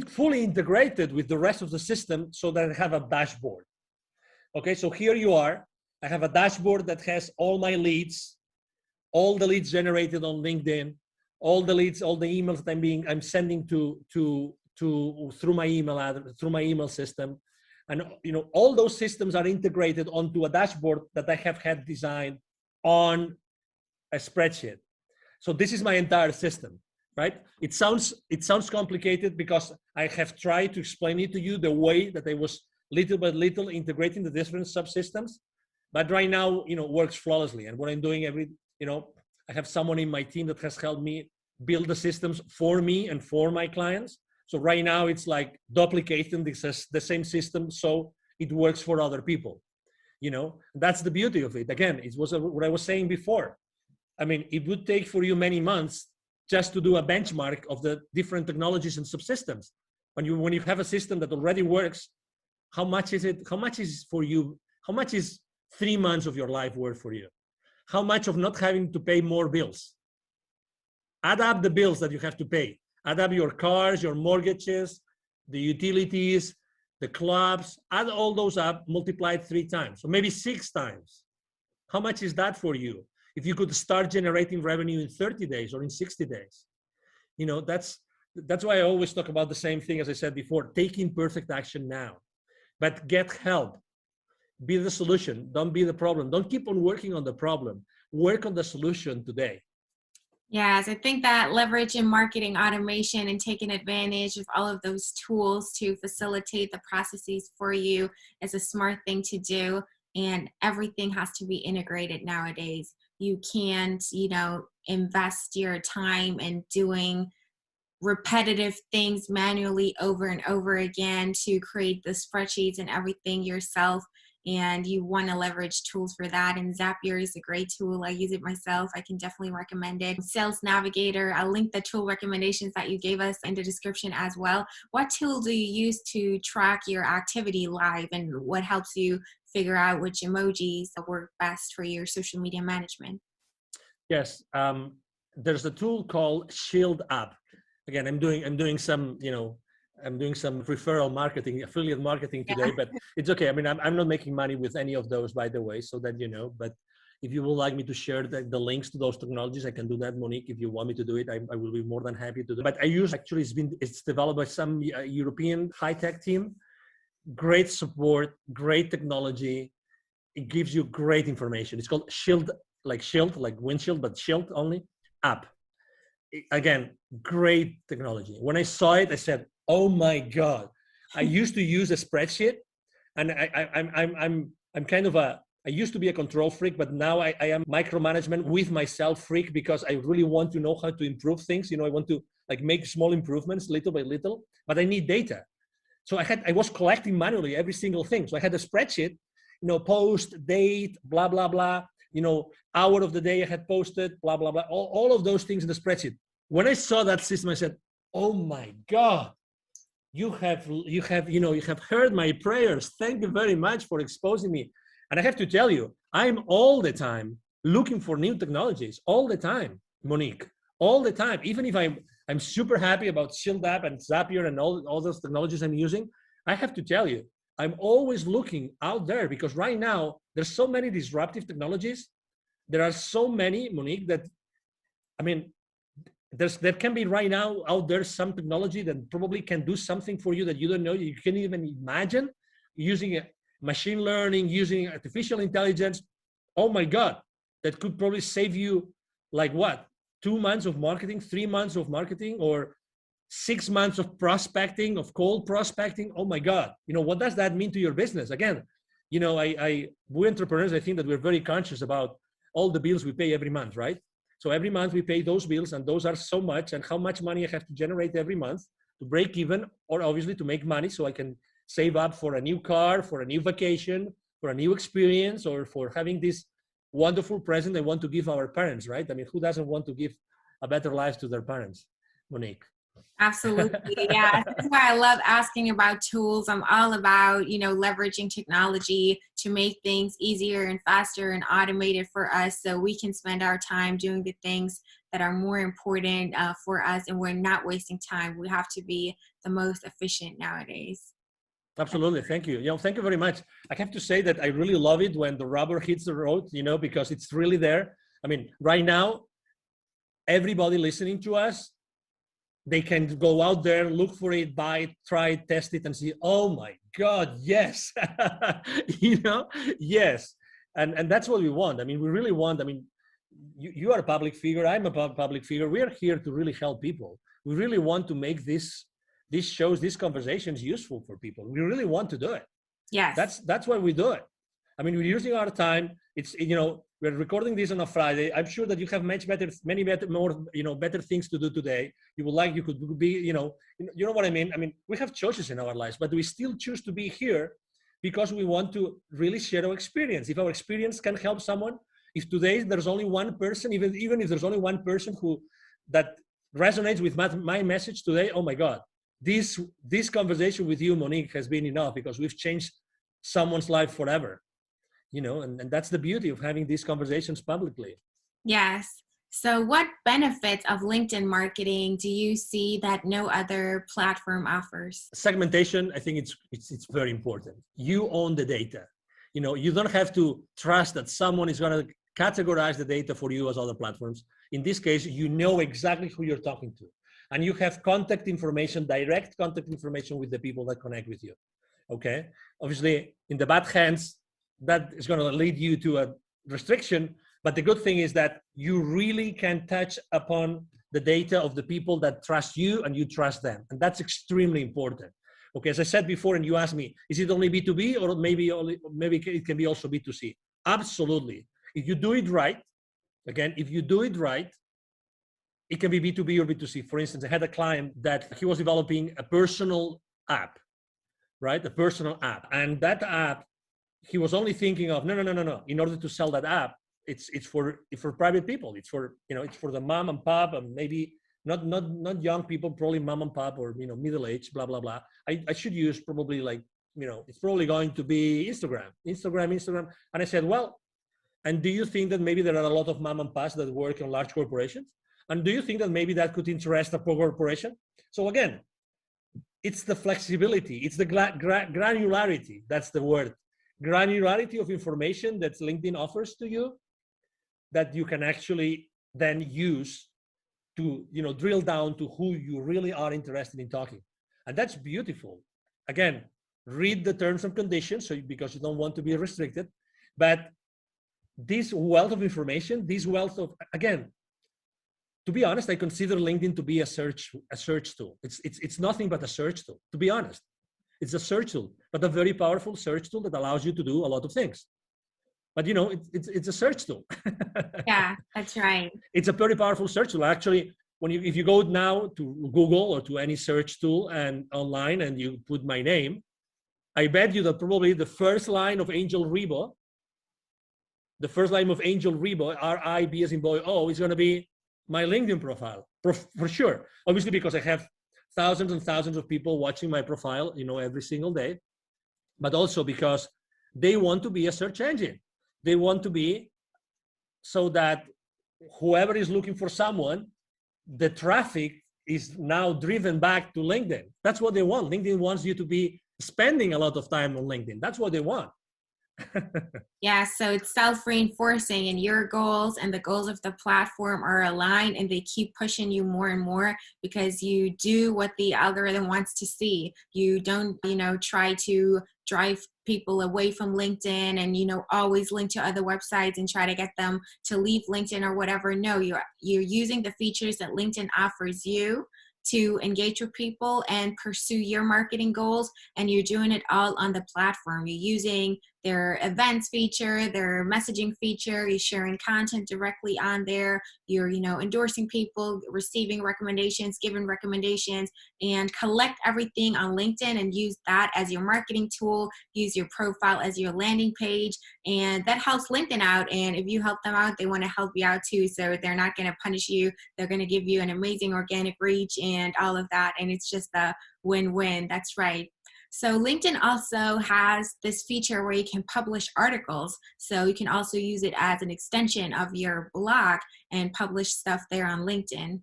fully integrated with the rest of the system, so that I have a dashboard. Okay, so here you are. I have a dashboard that has all my leads, all the leads generated on LinkedIn, all the leads, all the emails that I'm sending through my email system. And all those systems are integrated onto a dashboard that I have had designed on a spreadsheet. So this is my entire system, right? It sounds complicated, because I have tried to explain it to you the way that I was little by little integrating the different subsystems, but right now, works flawlessly. And what I'm doing I have someone in my team that has helped me build the systems for me and for my clients. So right now it's like duplicating the same system, so it works for other people. That's the beauty of it. Again, it was what I was saying before. I mean, it would take for you many months just to do a benchmark of the different technologies and subsystems. When you have a system that already works, how much is it? How much is for you? How much is 3 months of your life worth for you? How much of not having to pay more bills? Add up the bills that you have to pay. Add up your cars, your mortgages, the utilities, the clubs, add all those up, multiply it 3 times, or maybe 6 times. How much is that for you? If you could start generating revenue in 30 days or in 60 days, that's why I always talk about the same thing as I said before, taking perfect action now, but get help. Be the solution. Don't be the problem. Don't keep on working on the problem. Work on the solution today. Yes, I think that leveraging marketing automation and taking advantage of all of those tools to facilitate the processes for you is a smart thing to do. And everything has to be integrated nowadays. you can't, invest your time in doing repetitive things manually over and over again to create the spreadsheets and everything yourself. And you want to leverage tools for that. And Zapier is a great tool. I use it myself. I can definitely recommend it. Sales Navigator, I'll link the tool recommendations that you gave us in the description as well. What tool do you use to track your activity live, and what helps you figure out which emojis work best for your social media management? Yes, there's a tool called Shield App. Again, I'm doing some, I'm doing some referral marketing, affiliate marketing today, but it's okay. I mean, I'm not making money with any of those, by the way, so that you know. But if you would like me to share the links to those technologies, I can do that, Monique. If you want me to do it, I will be more than happy to do it. But I use, actually, it's developed by some European high-tech team. Great support, great technology. It gives you great information. It's called Shield, like windshield, but Shield only app. Again, great technology. When I saw it, I said, "Oh my God!" I used to use a spreadsheet, and I'm kind of I used to be a control freak, but now I am micromanagement with myself freak, because I really want to know how to improve things. I want to make small improvements little by little, but I need data. So I was collecting manually every single thing. So I had a spreadsheet, post, date, blah, blah, blah, hour of the day I had posted, blah, blah, blah, all of those things in the spreadsheet. When I saw that system, I said, "Oh my God, you have heard my prayers. Thank you very much for exposing me." And I have to tell you, I'm all the time looking for new technologies, all the time, Monique, all the time. Even if I'm super happy about Shield App and Zapier and all those technologies I'm using, I have to tell you, I'm always looking out there, because right now there's so many disruptive technologies. There are so many, Monique, that, I mean, there can be right now out there some technology that probably can do something for you that you don't know, you can't even imagine, using machine learning, using artificial intelligence. Oh my God, that could probably save you 2 months of marketing, 3 months of marketing, or 6 months of prospecting, of cold prospecting. Oh my God, what does that mean to your business? Again, we entrepreneurs, I think that we're very conscious about all the bills we pay every month, right? So every month we pay those bills, and those are so much, and how much money I have to generate every month to break even, or obviously to make money so I can save up for a new car, for a new vacation, for a new experience, or for having this wonderful present I want to give our parents, right? I mean, who doesn't want to give a better life to their parents, Monique? Absolutely. Yeah. That's why I love asking about tools. I'm all about, leveraging technology to make things easier and faster and automated for us, so we can spend our time doing the things that are more important for us, and we're not wasting time. We have to be the most efficient nowadays. Absolutely. Thank you. Thank you very much. I have to say that I really love it when the rubber hits the road, because it's really there. I mean, right now, everybody listening to us, they can go out there, look for it, buy it, try it, test it, and see, oh my God, yes. Yes. And that's what we want. I mean, we really want, you are a public figure, I'm a public figure. We are here to really help people. We really want to make these shows, these conversations useful for people. We really want to do it. Yes. That's why we do it. I mean, we're using our time. It's, we're recording this on a Friday. I'm sure that you have many better things to do today. You could be, you know what I mean? I mean, we have choices in our lives, but we still choose to be here because we want to really share our experience. If our experience can help someone, if today there's only one person, even if there's only one person that resonates with my message today, oh my God, this conversation with you, Monique, has been enough, because we've changed someone's life forever. And that's the beauty of having these conversations publicly. Yes. So what benefits of LinkedIn marketing do you see that no other platform offers? Segmentation, I think it's very important. You own the data. You don't have to trust that someone is going to categorize the data for you as other platforms. In this case, you know exactly who you're talking to. And you have contact information, direct contact information with the people that connect with you. Okay? Obviously, in the bad hands, that is going to lead you to a restriction. But the good thing is that you really can touch upon the data of the people that trust you and you trust them. And that's extremely important. Okay, as I said before, and you asked me, is it only B2B or maybe it can be also B2C? Absolutely. If you do it right, Again, if you do it right, it can be B2B or B2C. For instance, I had a client that he was developing a personal app, right? A personal app. And that app, he was only thinking of, no. In order to sell that app, it's for private people. It's for, it's for the mom and pop, and maybe not young people, probably mom and pop, or, middle age, blah, blah, blah. I should use probably like, it's probably going to be Instagram. And I said, well, and do you think that maybe there are a lot of mom and pops that work in large corporations? And do you think that maybe that could interest a corporation? So again, it's the flexibility, it's the granularity, that's the word. Granularity of information that LinkedIn offers to you that you can actually then use to, drill down to who you really are interested in talking. And that's beautiful. Again, read the terms and conditions, because you don't want to be restricted. But this wealth of information, again, to be honest, I consider LinkedIn to be a search tool. It's nothing but a search tool, to be honest. It's a search tool, but a very powerful search tool that allows you to do a lot of things. But it's a search tool. Yeah, that's right. It's a very powerful search tool. Actually, if you go now to Google or to any search tool and online and you put my name, I bet you that probably the first line of Angel Ribo, R-I-B as in boy, O, is going to be my LinkedIn profile, for sure. Obviously, because I have thousands and thousands of people watching my profile, every single day, but also because they want to be a search engine. They want to be so that whoever is looking for someone, the traffic is now driven back to LinkedIn. That's what they want. LinkedIn wants you to be spending a lot of time on LinkedIn. That's what they want. Yeah, so it's self-reinforcing, and your goals and the goals of the platform are aligned, and they keep pushing you more and more because you do what the algorithm wants to see. You don't, try to drive people away from LinkedIn and, always link to other websites and try to get them to leave LinkedIn or whatever. No, you're using the features that LinkedIn offers you to engage with people and pursue your marketing goals, and you're doing it all on the platform. You're using their events feature, their messaging feature, you're sharing content directly on there, you're endorsing people, receiving recommendations, giving recommendations, and collect everything on LinkedIn and use that as your marketing tool, use your profile as your landing page, and that helps LinkedIn out. And if you help them out, they want to help you out too, so they're not going to punish you, they're going to give you an amazing organic reach and all of that, and it's just a win-win. That's right. So LinkedIn also has this feature where you can publish articles. So you can also use it as an extension of your blog and publish stuff there on LinkedIn.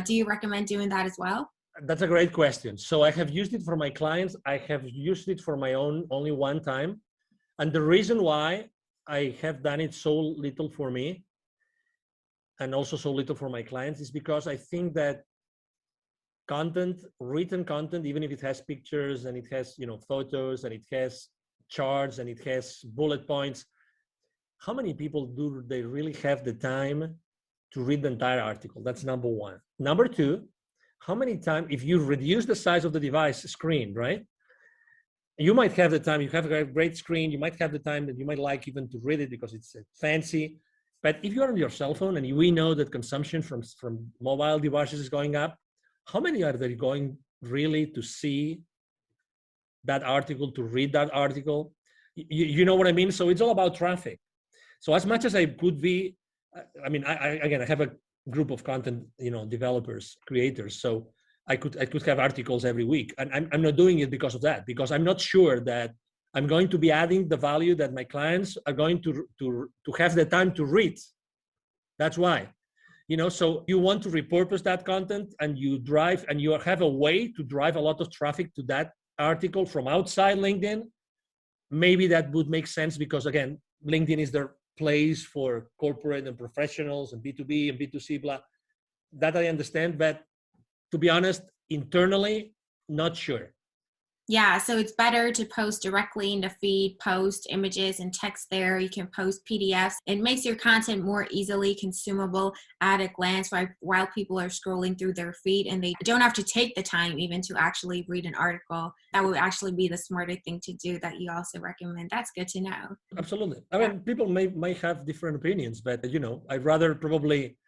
Do you recommend doing that as well? That's a great question. So I have used it for my clients. I have used it for my own only one time. And the reason why I have done it so little for me and also so little for my clients is because I think that written content, even if it has pictures and it has, photos and it has charts and it has bullet points, how many people do they really have the time to read the entire article? That's number one. Number two, how many times, if you reduce the size of the device screen, right? You might have the time, you have a great screen, you might have the time that you might like even to read it because it's fancy. But if you're on your cell phone and we know that consumption from mobile devices is going up, how many are they going really to see that article, to read that article? You know what I mean? So it's all about traffic. So as much as I could be, I have a group of content, developers, creators. So I could have articles every week, and I'm not doing it because of that, because I'm not sure that I'm going to be adding the value that my clients are going to have the time to read. That's why. So you want to repurpose that content and you have a way to drive a lot of traffic to that article from outside LinkedIn. Maybe that would make sense because, again, LinkedIn is their place for corporate and professionals and B2B and B2C, blah. That I understand, but to be honest, internally, not sure. Yeah, so it's better to post directly in the feed, post images and text there. You can post PDFs. It makes your content more easily consumable at a glance while people are scrolling through their feed, and they don't have to take the time even to actually read an article. That would actually be the smarter thing to do that you also recommend. That's good to know. Absolutely. I mean, people may have different opinions, but I'd rather probably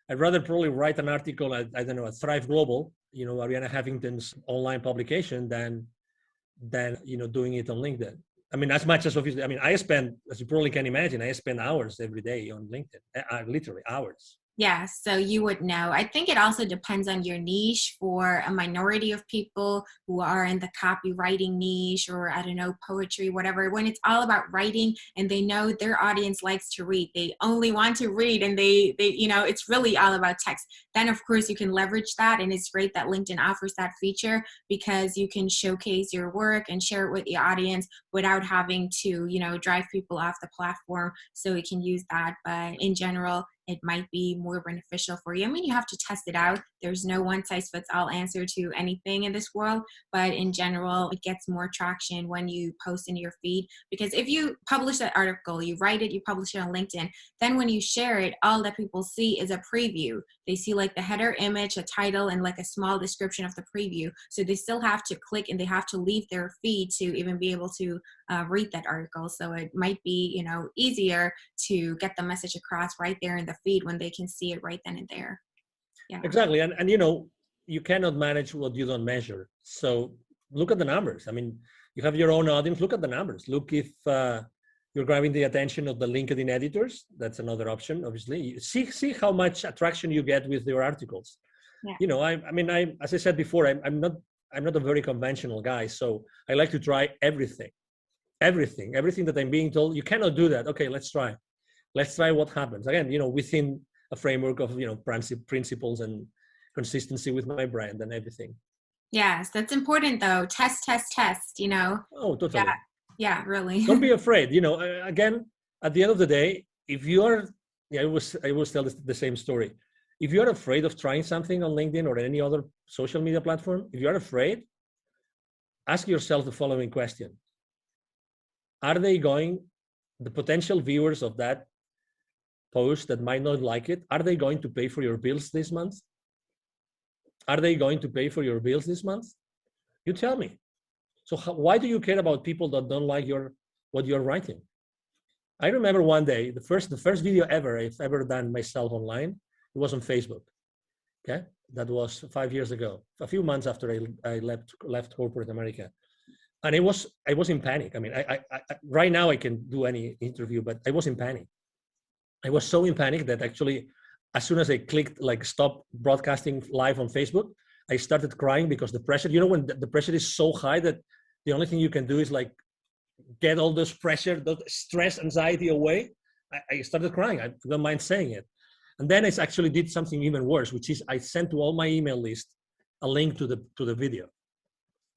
write an article at, I don't know, at Thrive Global, Ariana Huffington's online publication than doing it on LinkedIn. I mean, as much as obviously, I mean, I spend, as you probably can imagine, I spend hours every day on LinkedIn, literally hours. Yeah, so you would know. I think it also depends on your niche. For a minority of people who are in the copywriting niche, or I don't know, poetry, whatever, when it's all about writing and they know their audience likes to read, they only want to read, and they it's really all about text. Then of course you can leverage that, and it's great that LinkedIn offers that feature because you can showcase your work and share it with the audience without having to, drive people off the platform. So we can use that, but in general, it might be more beneficial for you. I mean, you have to test it out. There's no one size fits all answer to anything in this world, but in general, it gets more traction when you post in your feed, because if you publish that article, you write it, you publish it on LinkedIn, then when you share it, all that people see is a preview. They see like the header image, a title, and like a small description of the preview. So they still have to click and they have to leave their feed to even be able to read that article. So it might be, easier to get the message across right there in the feed when they can see it right then and there. Yeah. Exactly. And you cannot manage what you don't measure. So look at the numbers. I mean, you have your own audience. Look at the numbers. Look if you're grabbing the attention of the LinkedIn editors. That's another option, obviously. See how much attraction you get with your articles. Yeah. I as I said before, I'm not a very conventional guy. So I like to try everything that I'm being told. You cannot do that. Okay, let's try what happens. Again, within a framework of, principles and consistency with my brand and everything. Yes, that's important though. Test. Oh, totally. Yeah, really. Don't be afraid. Again, at the end of the day, if you are, I always tell the same story. If you are afraid of trying something on LinkedIn or any other social media platform, if you are afraid, ask yourself the following question. Are the potential viewers of that post that might not like it, are they going to pay for your bills this month? Are they going to pay for your bills this month? You tell me. So why do you care about people that don't like what you're writing? I remember one day, the first video I've ever done myself online, it was on Facebook. Okay, that was 5 years ago, a few months after I left corporate America. And I was in panic. I mean, I right now I can do any interview, but I was in panic. I was so in panic that actually, as soon as I clicked like stop broadcasting live on Facebook, I started crying because the pressure, when the pressure is so high that the only thing you can do is like get all this pressure, the stress, anxiety away. I started crying. I don't mind saying it. And then I actually did something even worse, which is I sent to all my email list a link to the video.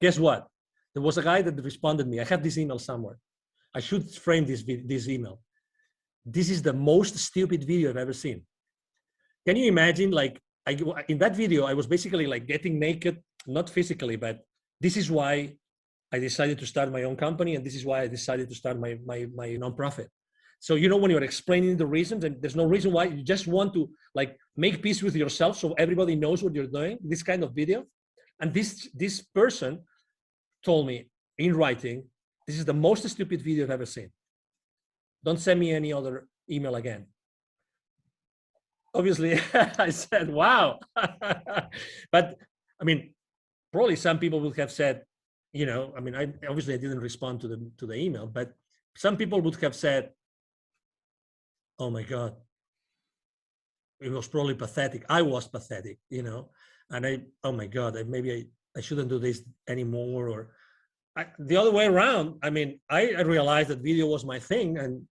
Guess what? There was a guy that responded me. I have this email somewhere. I should frame this email. This is the most stupid video I've ever seen. Can you imagine? Like in that video, I was basically like getting naked, not physically, but this is why I decided to start my own company, and this is why I decided to start my nonprofit. So when you're explaining the reasons, and there's no reason why, you just want to like make peace with yourself, so everybody knows what you're doing. This kind of video, and this person told me in writing, this is the most stupid video I've ever seen. Don't send me any other email again. Obviously, I said, wow. But I mean, probably some people would have said, I didn't respond to the email, but some people would have said, oh my God, it was probably pathetic. I was pathetic, and oh my God, maybe I shouldn't do this anymore. Or the other way around. I mean, I realized that video was my thing. And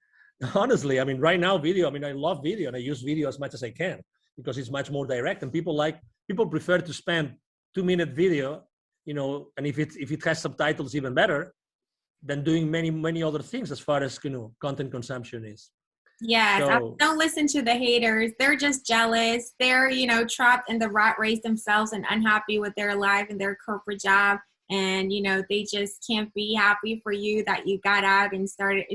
honestly, I mean, right now video, I love video and I use video as much as I can because it's much more direct, and people prefer to spend 2-minute video, and if it has subtitles, even better than doing many, many other things as far as, content consumption is. Yes, so, don't listen to the haters. They're just jealous. They're, trapped in the rat race themselves and unhappy with their life and their corporate job. and they just can't be happy for you that you got out and started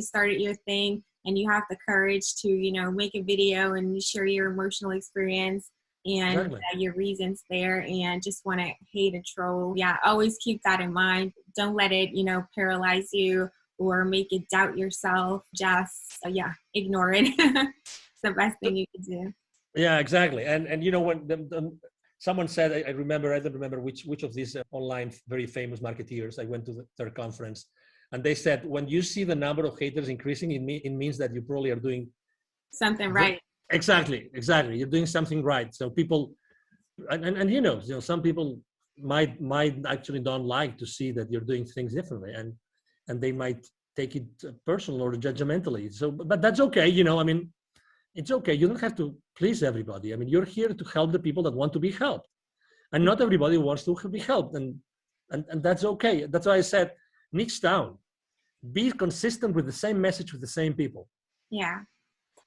your thing, and you have the courage to make a video and share your emotional experience and Exactly. your reasons there, and just want to hate a troll. Yeah, always keep that in mind. Don't let it paralyze you or make you doubt yourself. Just ignore it. It's the best thing you can do. Yeah, exactly. And when someone said, I remember, I don't remember which of these online very famous marketeers, I went to their conference, and they said, when you see the number of haters increasing, it means that you probably are doing something right. Exactly. You're doing something right. So people, and some people might actually don't like to see that you're doing things differently, and they might take it personal or judgmentally. So, but that's okay. It's okay. You don't have to please everybody. You're here to help the people that want to be helped, and not everybody wants to be helped, and that's okay. That's why I said niche down, be consistent with the same message with the same people. Yeah.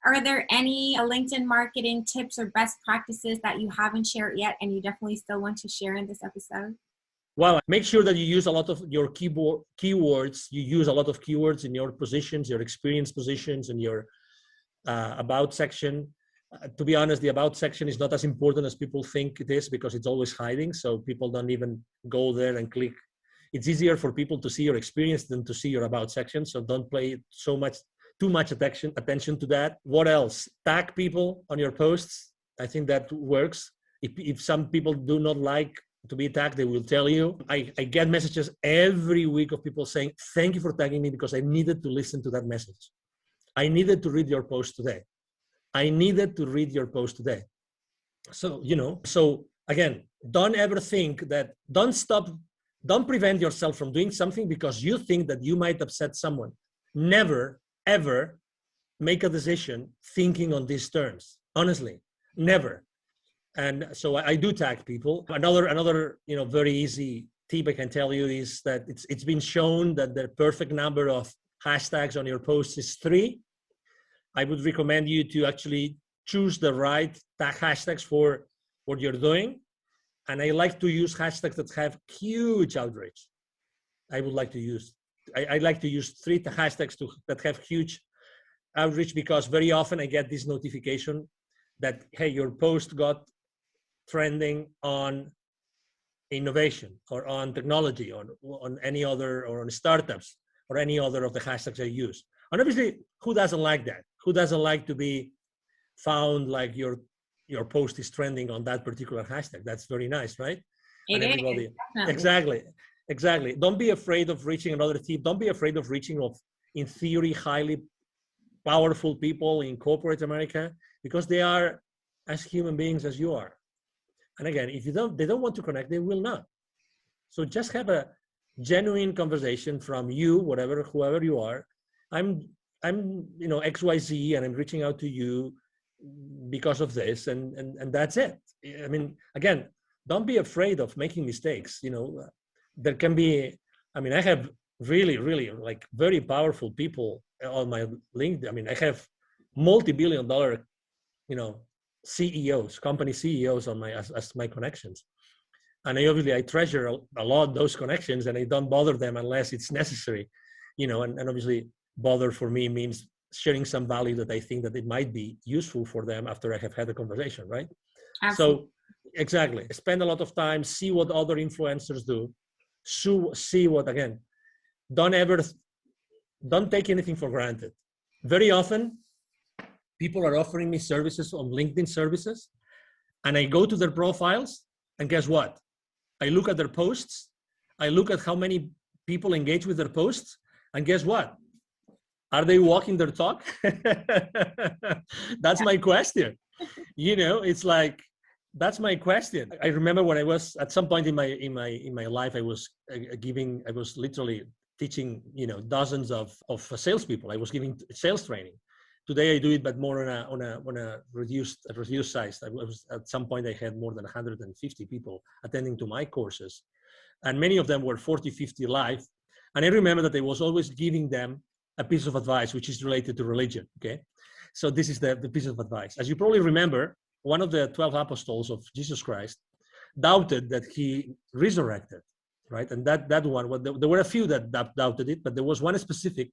Are there any LinkedIn marketing tips or best practices that you haven't shared yet and you definitely still want to share in this episode? Well, make sure that you use a lot of your keywords. You use a lot of keywords in your positions, your experience positions, and your about section. To be honest, the about section is not as important as people think it is, because it's always hiding. So people don't even go there and click. It's easier for people to see your experience than to see your about section. So don't pay too much attention to that. What else? Tag people on your posts. I think that works. If some people do not like to be tagged, they will tell you. I get messages every week of people saying, thank you for tagging me, because I needed to listen to that message. I needed to read your post today. So, again, don't ever think that, don't prevent yourself from doing something because you think that you might upset someone. Never, ever make a decision thinking on these terms. Honestly, never. And so I do tag people. Another very easy tip I can tell you is that it's been shown that the perfect number of hashtags on your posts is 3. I would recommend you to actually choose the right tag hashtags for what you're doing. And I like to use hashtags that have huge outreach. I like to use 3 hashtags that have huge outreach, because very often I get this notification that, hey, your post got trending on innovation or on technology or on any other, or on startups or any other of the hashtags I use. And obviously, who doesn't like that? Who doesn't like to be found like your post is trending on that particular hashtag? That's very nice, right? It and everybody is, exactly. Don't be afraid of reaching another tip. Don't be afraid of reaching in theory, highly powerful people in corporate America, because they are as human beings as you are. And again, if they don't want to connect, they will not. So just have a genuine conversation from you, whoever you are. I'm XYZ, and I'm reaching out to you because of this, and that's it. Again, don't be afraid of making mistakes. There can be, I have really, really like very powerful people on my LinkedIn. I have multi-billion-dollar, CEOs, company CEOs on as my connections. And I treasure a lot those connections, and I don't bother them unless it's necessary, and obviously bother for me means sharing some value that I think that it might be useful for them after I have had a conversation, right? Absolutely. So exactly, spend a lot of time, see what other influencers do, see what, again, don't take anything for granted. Very often, people are offering me services on LinkedIn services, and I go to their profiles, and guess what? I look at their posts, I look at how many people engage with their posts, and guess what? Are they walking their talk? That's my question. It's like, that's my question. I remember when I was at some point in my life, I was literally teaching, dozens of salespeople. I was giving sales training. Today I do it, but more on a reduced size. At some point I had more than 150 people attending to my courses, and many of them were 40, 50 live. And I remember that I was always giving them a piece of advice which is related to religion. Okay, so this is the piece of advice. As you probably remember, one of the 12 apostles of Jesus Christ doubted that he resurrected. right? And that one, well, there were a few that doubted it, but there was one specific,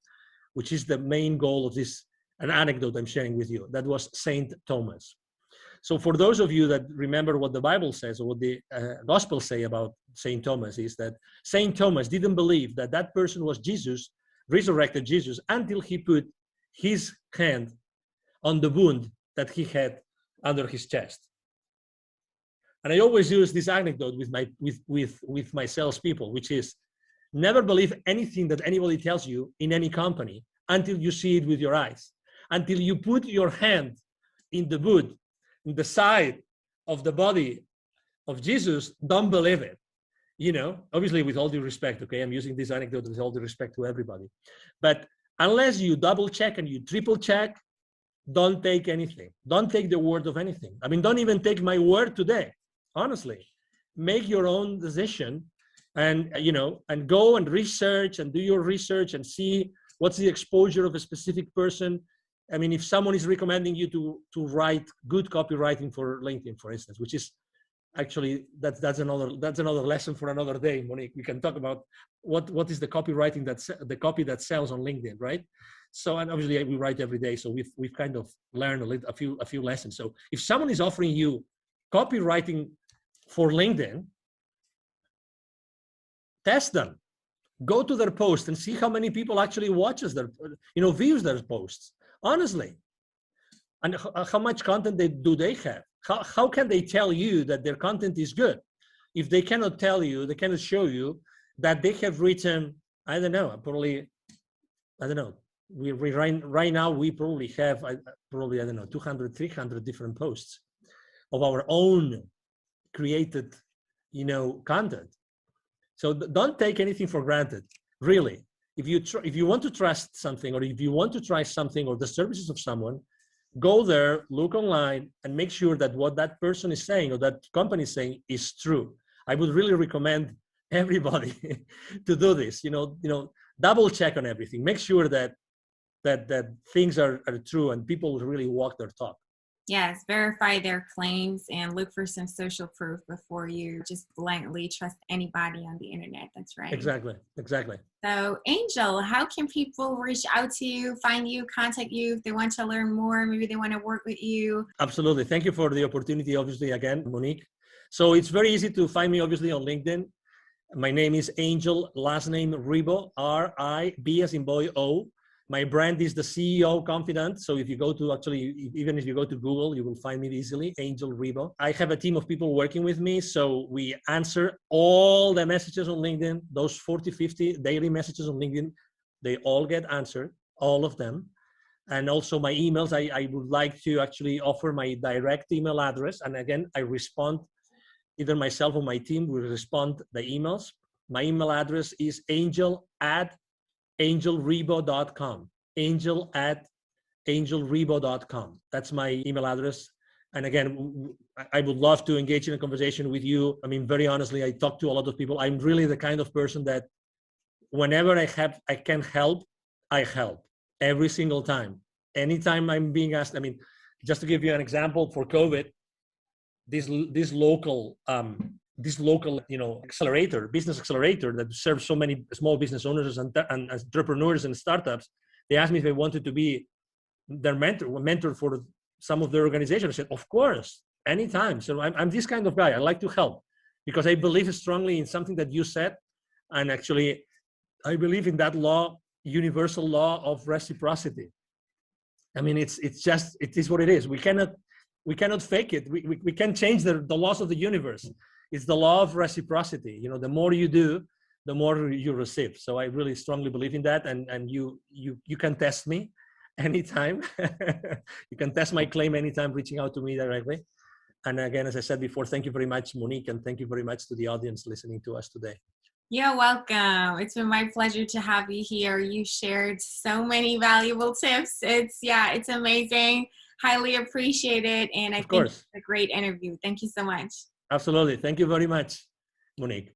which is the main goal of this, an anecdote I'm sharing with you. That was Saint Thomas. So for those of you that remember what the Bible says, or what the Gospels say about Saint Thomas, is that Saint Thomas didn't believe that that person was Jesus, resurrected Jesus, until he put his hand on the wound that he had under his chest. And I always use this anecdote with my salespeople, which is never believe anything that anybody tells you in any company until you see it with your eyes, until you put your hand in the wound, in the side of the body of Jesus. Don't believe it. Obviously with all due respect, okay, I'm using this anecdote with all due respect to everybody. But unless you double check and you triple check, don't take anything. Don't take the word of anything. I mean, don't even take my word today. Honestly, make your own decision, and and go and research and do your research and see what's the exposure of a specific person. I mean, if someone is recommending you to write good copywriting for LinkedIn, for instance, which is actually that's another lesson for another day, Monique. We can talk about what is the copywriting the copy that sells on LinkedIn, right? So, and obviously we write every day, so we've kind of learned a few lessons. So if someone is offering you copywriting for LinkedIn, test them. Go to their post and see how many people actually watches their, views their posts. Honestly, and how much content do they have? How can they tell you that their content is good if they cannot tell you, they cannot show you that they have written, I don't know, we right now we probably have 200, 300 different posts of our own created, content. So don't take anything for granted, really. If you want to trust something, or if you want to try something or the services of someone, go there, look online, and make sure that what that person is saying or that company is saying is true. I would really recommend everybody to do this. Double check on everything. Make sure that things are true and people really walk their talk. Yes, verify their claims and look for some social proof before you just blindly trust anybody on the internet. That's right. Exactly. So, Angel, how can people reach out to you, find you, contact you if they want to learn more? Maybe they want to work with you. Absolutely. Thank you for the opportunity, obviously, again, Monique. So it's very easy to find me, obviously, on LinkedIn. My name is Angel, last name Ribo, R-I-B as in boy, O. My brand is the CEO Confidant. So if you go to even if you go to Google, you will find me easily, Angel Ribo. I have a team of people working with me. So we answer all the messages on LinkedIn, those 40, 50 daily messages on LinkedIn, they all get answered, all of them. And also my emails, I would like to actually offer my direct email address. And again, I respond, either myself or my team will respond the emails. My email address is angel@angelribo.com. angel@angelribo.com. That's my email address. And again, I would love to engage in a conversation with you. I mean, very honestly, I talk to a lot of people. I'm really the kind of person that whenever I can help, I help every single time. Anytime I'm being asked, I mean, just to give you an example, for COVID, this local business accelerator that serves so many small business owners and entrepreneurs and startups, they asked me if I wanted to be their mentor for some of their organization. I said, of course, anytime. So I'm this kind of guy. I like to help because I believe strongly in something that you said. And actually, I believe in that law, universal law of reciprocity. I mean, it is what it is. We cannot fake it. We can't change the laws of the universe. It's the law of reciprocity. The more you do, the more you receive. So I really strongly believe in that. And you can test me anytime. You can test my claim anytime, reaching out to me directly. And again, as I said before, thank you very much, Monique, and thank you very much to the audience listening to us today. You're welcome. It's been my pleasure to have you here. You shared so many valuable tips. It's amazing. Highly appreciate it. And I think it's a great interview. Thank you so much. Absolutely. Thank you very much, Monique.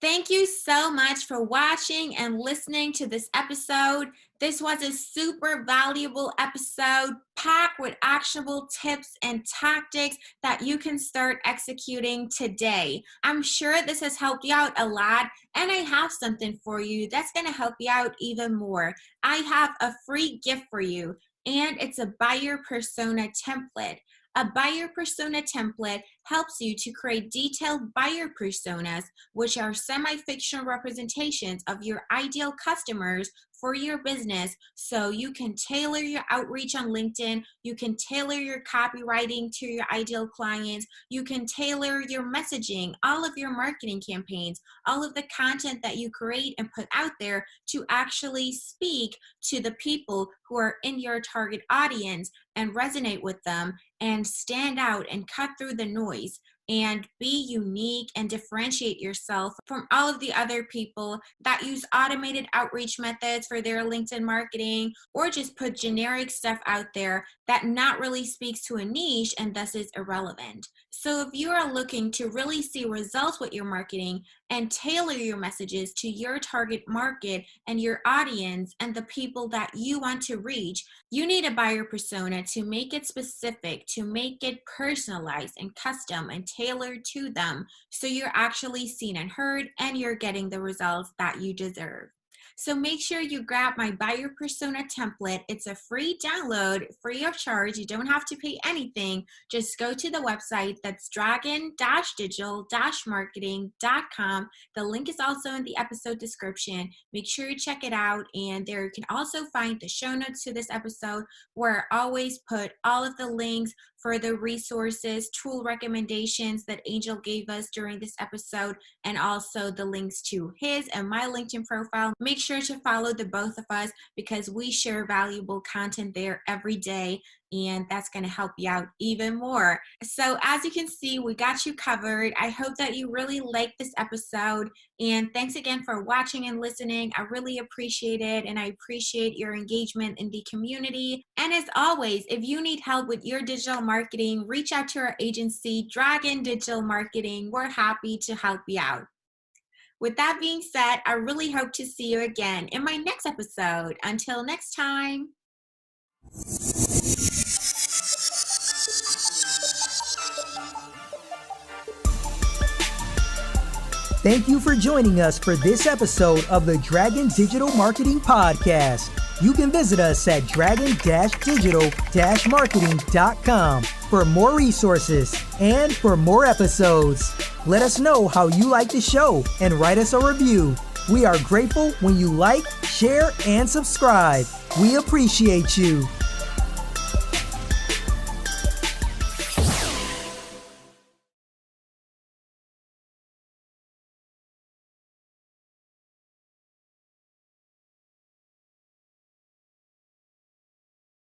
Thank you so much for watching and listening to this episode. This was a super valuable episode packed with actionable tips and tactics that you can start executing today. I'm sure this has helped you out a lot, and I have something for you that's going to help you out even more. I have a free gift for you, and it's a buyer persona template. A buyer persona template helps you to create detailed buyer personas, which are semi-fictional representations of your ideal customers for your business, so you can tailor your outreach on LinkedIn, you can tailor your copywriting to your ideal clients, you can tailor your messaging, all of your marketing campaigns, all of the content that you create and put out there to actually speak to the people who are in your target audience and resonate with them and stand out and cut through the noise and be unique and differentiate yourself from all of the other people that use automated outreach methods for their LinkedIn marketing, or just put generic stuff out there that not really speaks to a niche and thus is irrelevant. So if you are looking to really see results with your marketing and tailor your messages to your target market and your audience and the people that you want to reach, you need a buyer persona to make it specific, to make it personalized and custom and tailored to them, so you're actually seen and heard and you're getting the results that you deserve. So make sure you grab my buyer persona template. It's a free download, free of charge. You don't have to pay anything. Just go to the website. That's dragon-digital-marketing.com. The link is also in the episode description. Make sure you check it out. And there you can also find the show notes to this episode, where I always put all of the links for the resources, tool recommendations that Angel gave us during this episode, and also the links to his and my LinkedIn profile. Make sure to follow the both of us, because we share valuable content there every day, and that's going to help you out even more. So as you can see, we got you covered. I hope that you really liked this episode, and thanks again for watching and listening. I really appreciate it, and I appreciate your engagement in the community. And as always, if you need help with your digital marketing, reach out to our agency, Dragon Digital Marketing. We're happy to help you out. With that being said, I really hope to see you again in my next episode. Until next time. Thank you for joining us for this episode of the Dragon Digital Marketing Podcast. You can visit us at dragon-digital-marketing.com for more resources and for more episodes. Let us know how you like the show and write us a review. We are grateful when you like, share, and subscribe. We appreciate you.